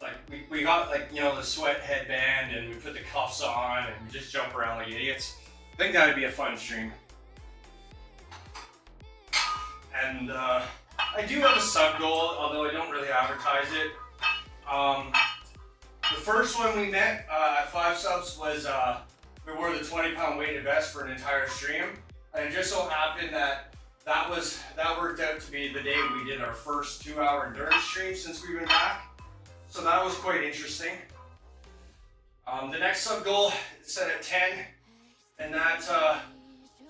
like we got like, you know, the sweat headband and we put the cuffs on and we just jump around like idiots. I think that'd be a fun stream. And I do have a sub goal, although I don't really advertise it. The first one we met at 5 subs was we wore the 20-pound weighted vest for an entire stream, and it just so happened that that worked out to be the day we did our first 2-hour endurance stream since we've been back. So that was quite interesting. The next sub goal is set at 10, and that's what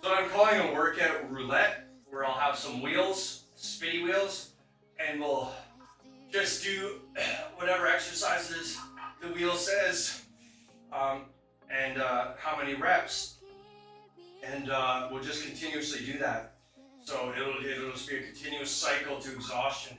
I'm calling a workout roulette, where I'll have some wheels, spinny wheels, and we'll just do whatever exercises the wheel says, and how many reps, and we'll just continuously do that. So it'll just be a continuous cycle to exhaustion.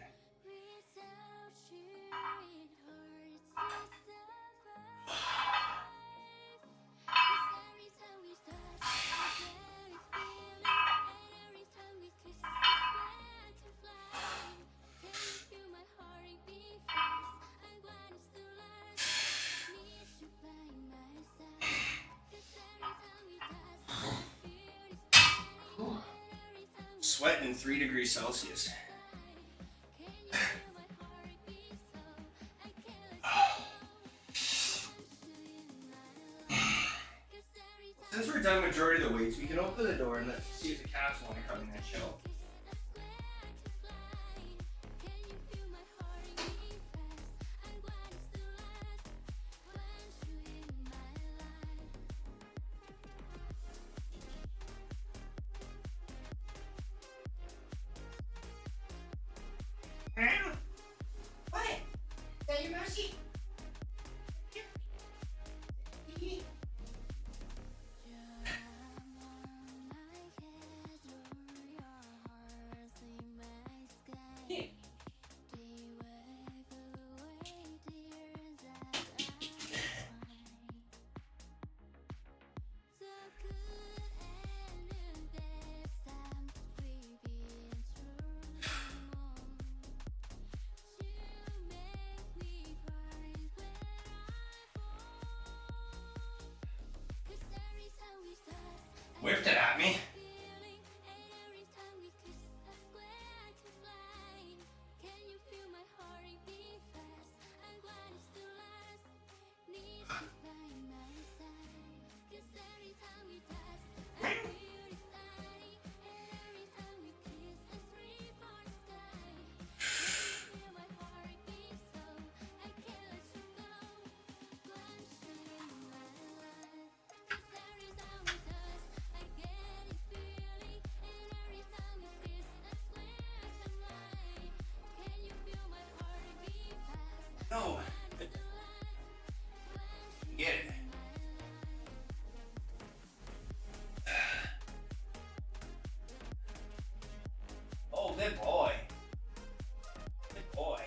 Sweating in 3 degrees Celsius. Since we're done majority of the weights, we can open the door and let's see if the cats want to come in and chill. What? Is that your mousey? Whipped it at me. No. Get it. Oh, good boy. Good boy.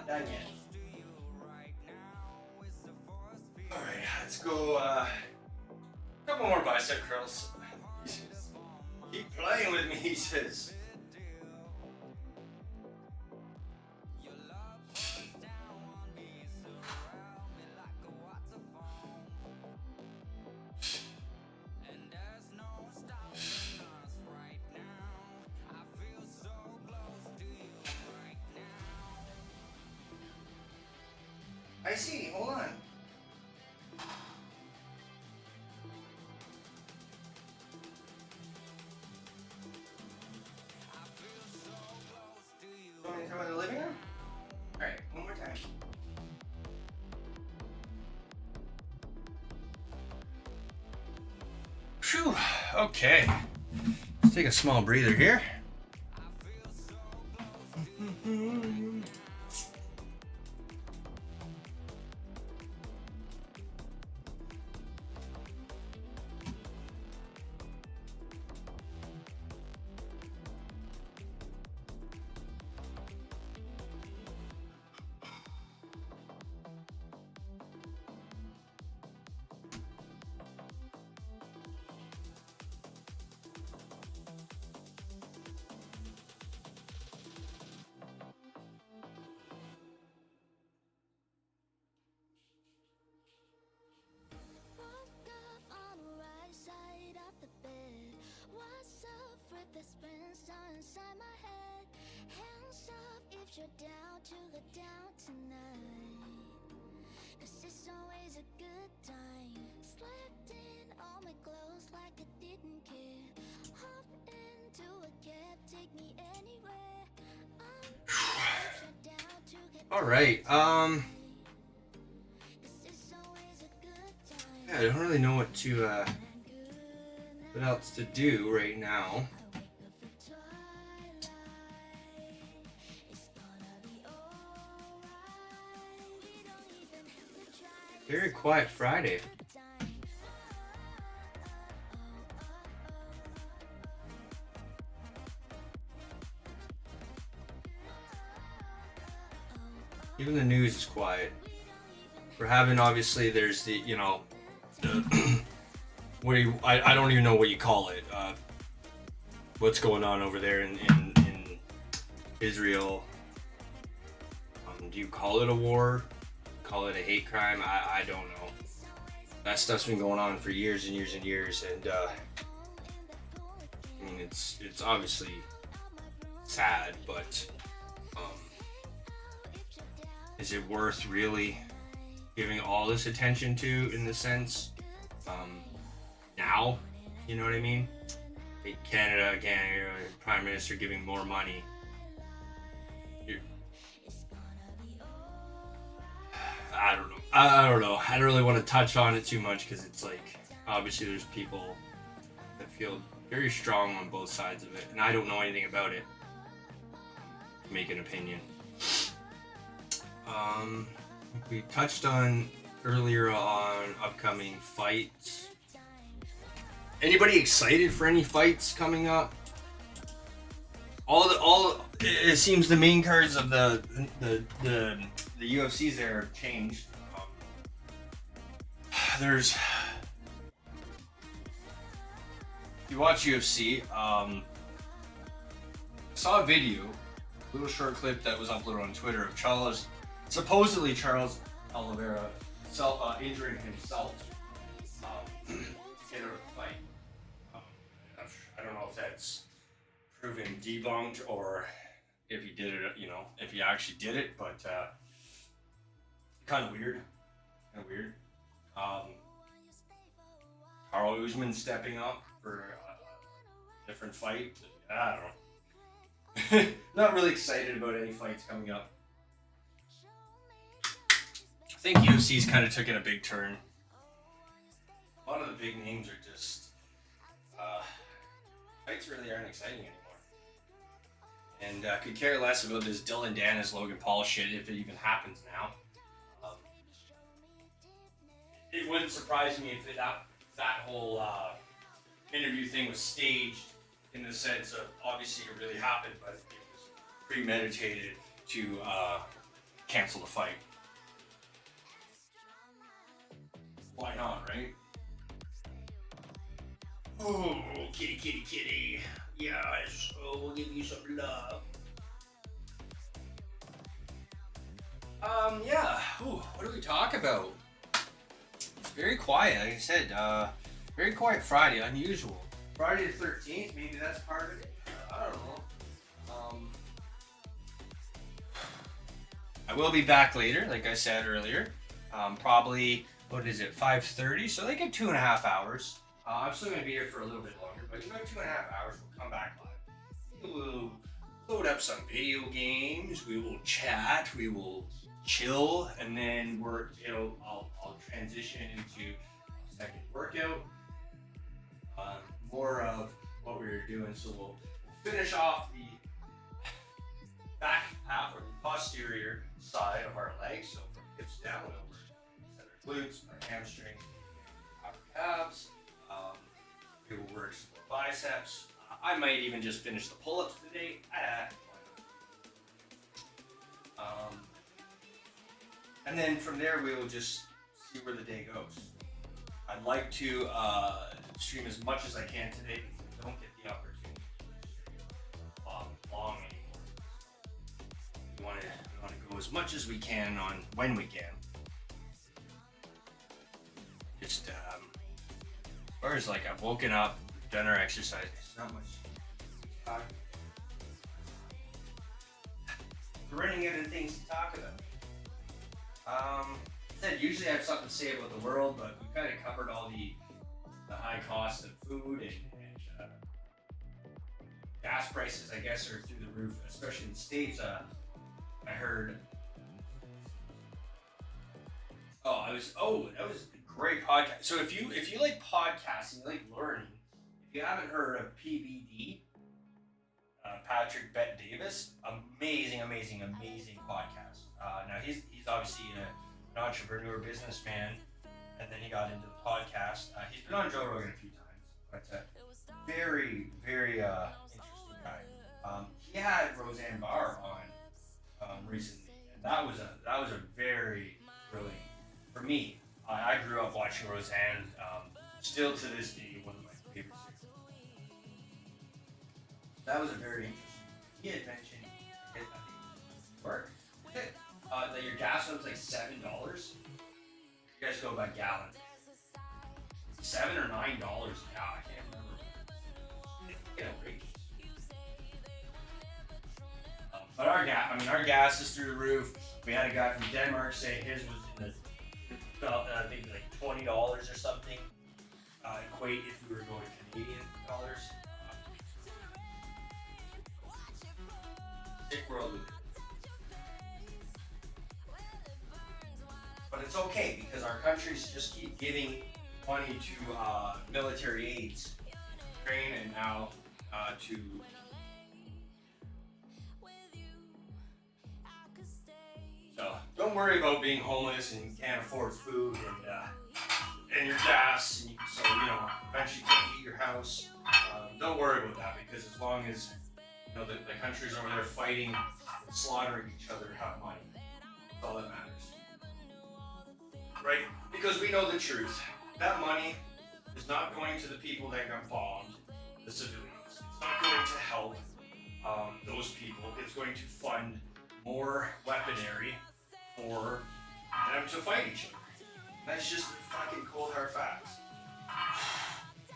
not done yet. Alright, let's go a couple more bicep curls. Keep playing with me, he says. I see, hold on. You want me to come in the living room? Alright, one more time. Phew, okay. Let's take a small breather here. You're down to go down tonight, 'cause it's always a good time. Slipped in all my clothes like I didn't care. Hopped into a cab, take me anywhere. You're down to get All right. down, 'cause it's always a good time. Yeah, I don't really know what else to do right now. Very quiet Friday. Even the news is quiet. We're having, obviously, there's the, the, what do you, I don't even know what you call it. What's going on over there in Israel? Do you call it a war? Call it a hate crime? I don't know. That stuff's been going on for years and years and years, and I mean it's obviously sad, but is it worth really giving all this attention to, in the sense now? You know what I mean? Canada again, Prime Minister giving more money. I don't know. I don't know. I don't really want to touch on it too much, because it's like, obviously there's people that feel very strong on both sides of it, and I don't know anything about it to make an opinion. We touched on earlier on upcoming fights. Anybody excited for any fights coming up? It seems the main cards of the UFCs there have changed. If you watch UFC, saw a video, a little short clip that was uploaded on Twitter of supposedly Charles Oliveira injuring himself to get out of the fight. I don't know if that's proven debunked, or if he did it, if he actually did it, but kind of weird. Carl Usman stepping up for a different fight. I don't know. Not really excited about any fights coming up. I think UFC's kind of taken a big turn. A lot of the big names are just fights really aren't exciting anymore. And could care less about this Dylan Dennis, Logan Paul shit, if it even happens now. It wouldn't surprise me if that whole interview thing was staged, in the sense of, obviously it really happened, but it was premeditated to cancel the fight. Why not, right? Oh, kitty, kitty, kitty. Yes, oh, we'll give you some love. Yeah. Ooh, what do we talk about? It's very quiet, like I said. Very quiet Friday, unusual. Friday the 13th, maybe that's part of it. I don't know. I will be back later, like I said earlier. Probably, what is it, 5:30? So they get 2.5 hours. I'm still going to be here for a little bit longer, but 2.5 hours, we'll come back live. We will load up some video games, we will chat, we will chill, and then I'll transition into a second workout. More of what we were doing, so we'll finish off the back half or the posterior side of our legs, so from hips down over our glutes, our hamstrings, our calves. We will work some more biceps. I might even just finish the pull-ups today. And then from there we will just see where the day goes. I'd like to stream as much as I can today because I don't get the opportunity to stream long anymore. We want to go as much as we can on when we can. Just as far as like I've woken up, done our exercise. There's not much. We're running out of things to talk about. Said usually I have something to say about the world, but we kind of covered all the high cost of food and gas prices. I guess are through the roof, especially in the States. I heard. That was a great podcast. So if you like podcasting, you like learning, if you haven't heard of PBD, Patrick Bet Davis, amazing podcast. Now he's obviously an entrepreneur, businessman, and then he got into the podcast. He's been on Joe Rogan a few times, but very interesting guy. He had Roseanne Barr on recently, and that was a very thrilling for me. I grew up watching Roseanne. Still to this day, one of my favorite series. That was a very interesting. He had mentioned work that your gas was like $7. You guys go by gallons. $7 or $9 a gallon. I can't remember. Get outrageous. But our gas is through the roof. We had a guy from Denmark say his was in the I think like $20 or something. Equate if we were going Canadian dollars. Sick world we live in. But it's okay because our countries just keep giving money to military aids, Ukraine, and now to. So don't worry about being homeless and you can't afford food and your gas, and so eventually you can't heat your house. Don't worry about that because as long as the countries over there fighting, and slaughtering each other have money, that's all that matters, right? Because we know the truth. That money is not going to the people that got bombed, the civilians. It's not going to help those people. It's going to fund more weaponry for them to fight each other. That's just the fucking cold hard facts.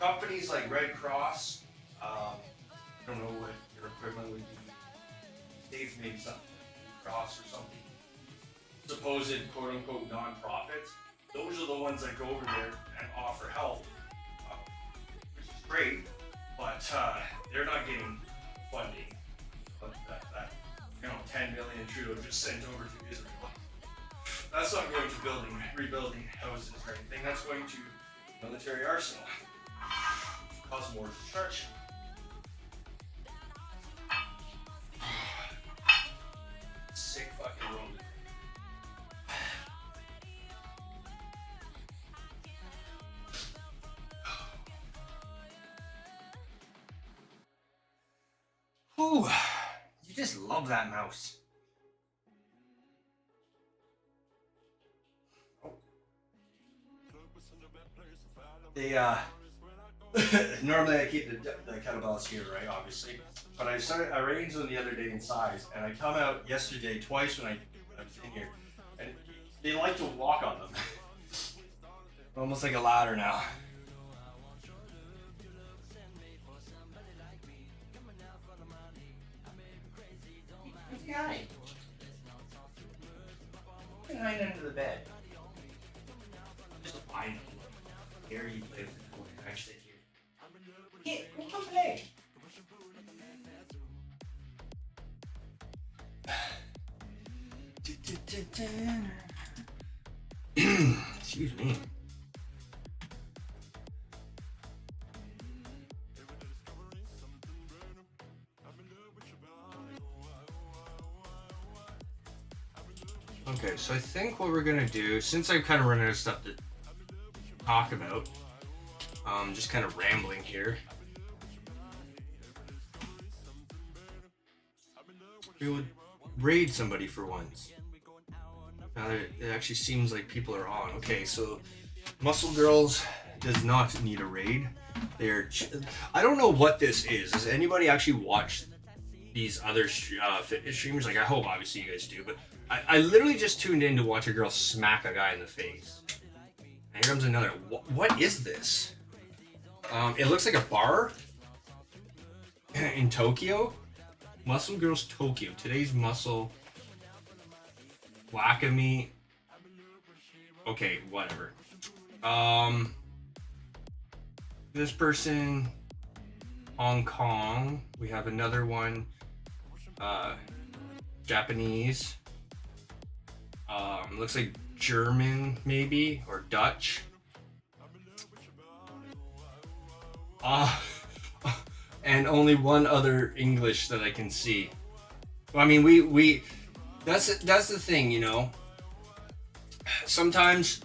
Companies like Red Cross, I don't know what your equivalent would be. States maybe something like Blue Cross or something. Supposed quote unquote non-profits. Those are the ones that go over there and offer help, which is great, but they're not getting funding. But that 10 million Trudeau just sent over to Israel. That's not going to rebuilding houses or anything. That's going to military arsenal. Cause more destruction. Sick fucking world. Whew. You just love that mouse. they normally I keep the kettlebells here, right? Obviously, but I arranged them the other day in size, and I come out yesterday twice when I was in here, and they like to walk on them, almost like a ladder now. Who's behind? Behind under the bed. Just a line. Here you live. I sit here. Here, well, come play. Excuse me. Okay, so I think what we're gonna do, since I'm kind of running out of stuff to talk about, just kind of rambling here. We would raid somebody for once. Now it actually seems like people are on. Okay, so Muscle Girls does not need a raid. I don't know what this is. Does anybody actually watch these other fitness streamers? Like, I hope obviously you guys do, but I literally just tuned in to watch a girl smack a guy in the face. And here comes another. What is this? It looks like a bar in Tokyo. Muscle Girls Tokyo. Today's muscle. Wakami. Okay, whatever. This person, Hong Kong. We have another one, Japanese. Looks like German, maybe, or Dutch. And only one other English that I can see. Well, I mean, we that's the thing, you know. Sometimes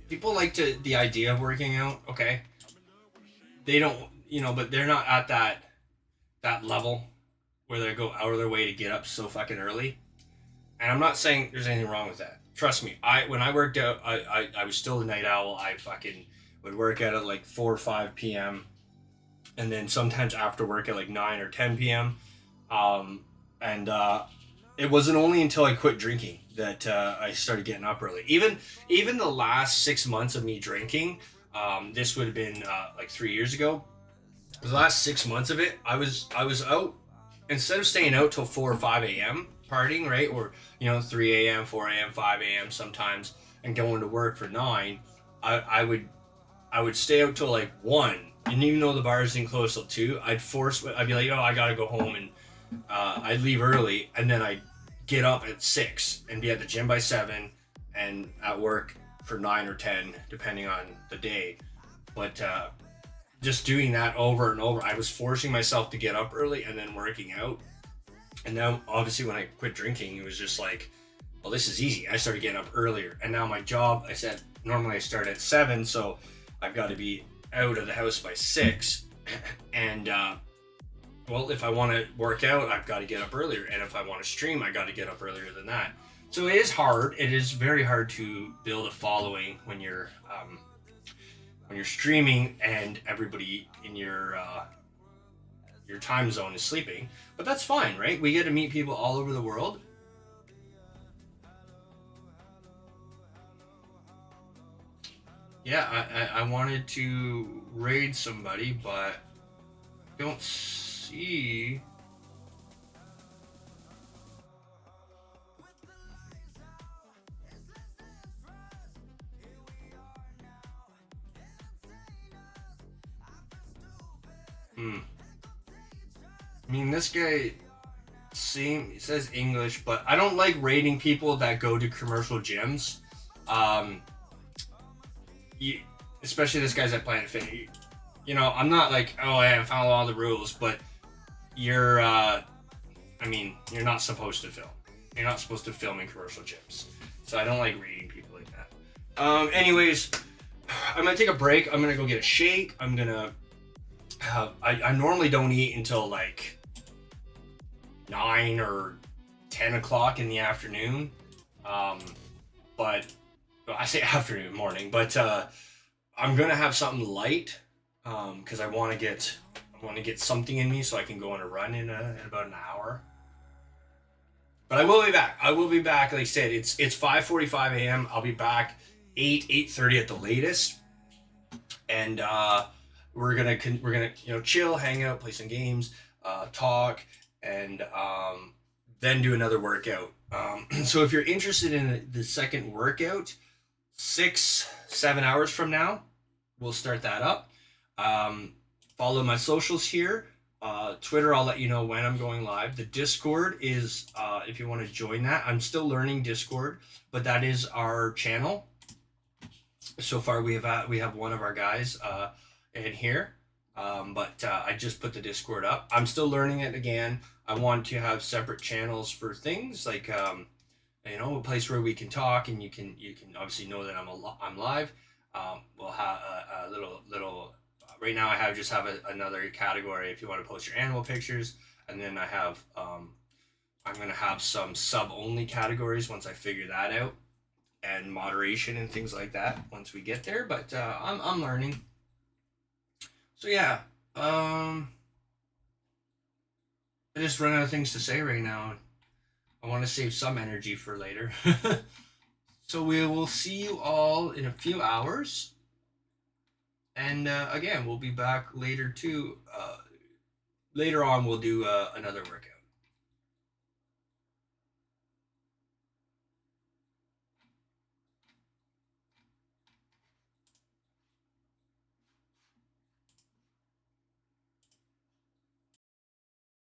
people like the idea of working out, okay? They don't, you know, but they're not at that level where they go out of their way to get up so fucking early. And I'm not saying there's anything wrong with that. Trust me, when I worked out, I was still a night owl. I fucking would work out at like 4 or 5 p.m. and then sometimes after work at like 9 or 10 p.m. It wasn't only until I quit drinking that I started getting up early. Even the last 6 months of me drinking, this would have been like 3 years ago. The last 6 months of it, I was out. Instead of staying out till 4 or 5 a.m. partying, right? Or, you know, 3 a.m., 4 a.m., 5 a.m. sometimes, and going to work for 9, I would stay out till like 1. And even though the bars didn't close till 2, I'd be like, oh, I gotta go home, and I'd leave early, and then I'd get up at 6 and be at the gym by 7 and at work for 9 or 10, depending on the day. But just doing that over and over, I was forcing myself to get up early and then working out. And now, obviously, when I quit drinking, it was just like, well, this is easy. I started getting up earlier. And now my job, I said, normally I start at 7, so I've got to be out of the house by 6. And, well, if I want to work out, I've got to get up earlier. And if I want to stream, I got to get up earlier than that. So it is hard. It is very hard to build a following when you're streaming and everybody in your time zone is sleeping. But that's fine, right? We get to meet people all over the world. Yeah, I wanted to raid somebody, but don't see. I mean, this guy says English, but I don't like rating people that go to commercial gyms. Especially this guy's at Planet Fit. You know, I'm not like, oh, I follow all the rules, but you're not supposed to film. You're not supposed to film in commercial gyms. So I don't like rating people like that. Anyways, I'm gonna take a break. I'm gonna go get a shake. I'm gonna I normally don't eat until like 9 or 10 o'clock in the afternoon. But I say afternoon, morning, but I'm gonna have something light, because I want to get something in me so I can go on a run in about an hour. But I will be back. I will be back. Like I said, it's 5:45 a.m. I'll be back 8:30 at the latest, and we're gonna chill, hang out, play some games, talk, and then do another workout. So if you're interested in the second workout, 6-7 hours from now, we'll start that up. Follow my socials here. Twitter, I'll let you know when I'm going live. The Discord is, if you want to join that. I'm still learning Discord, but that is our channel. So far, we have one of our guys in here, but I just put the Discord up. I'm still learning it again. I want to have separate channels for things like a place where we can talk, and you can obviously know that I'm live. We'll have a little. Right now, I just have another category if you want to post your animal pictures, and then I have I'm gonna have some sub only categories once I figure that out, and moderation and things like that once we get there. But I'm learning. So yeah, I just run out of things to say right now. I want to save some energy for later. So we will see you all in a few hours. And again, we'll be back later too. Later on, we'll do another workout.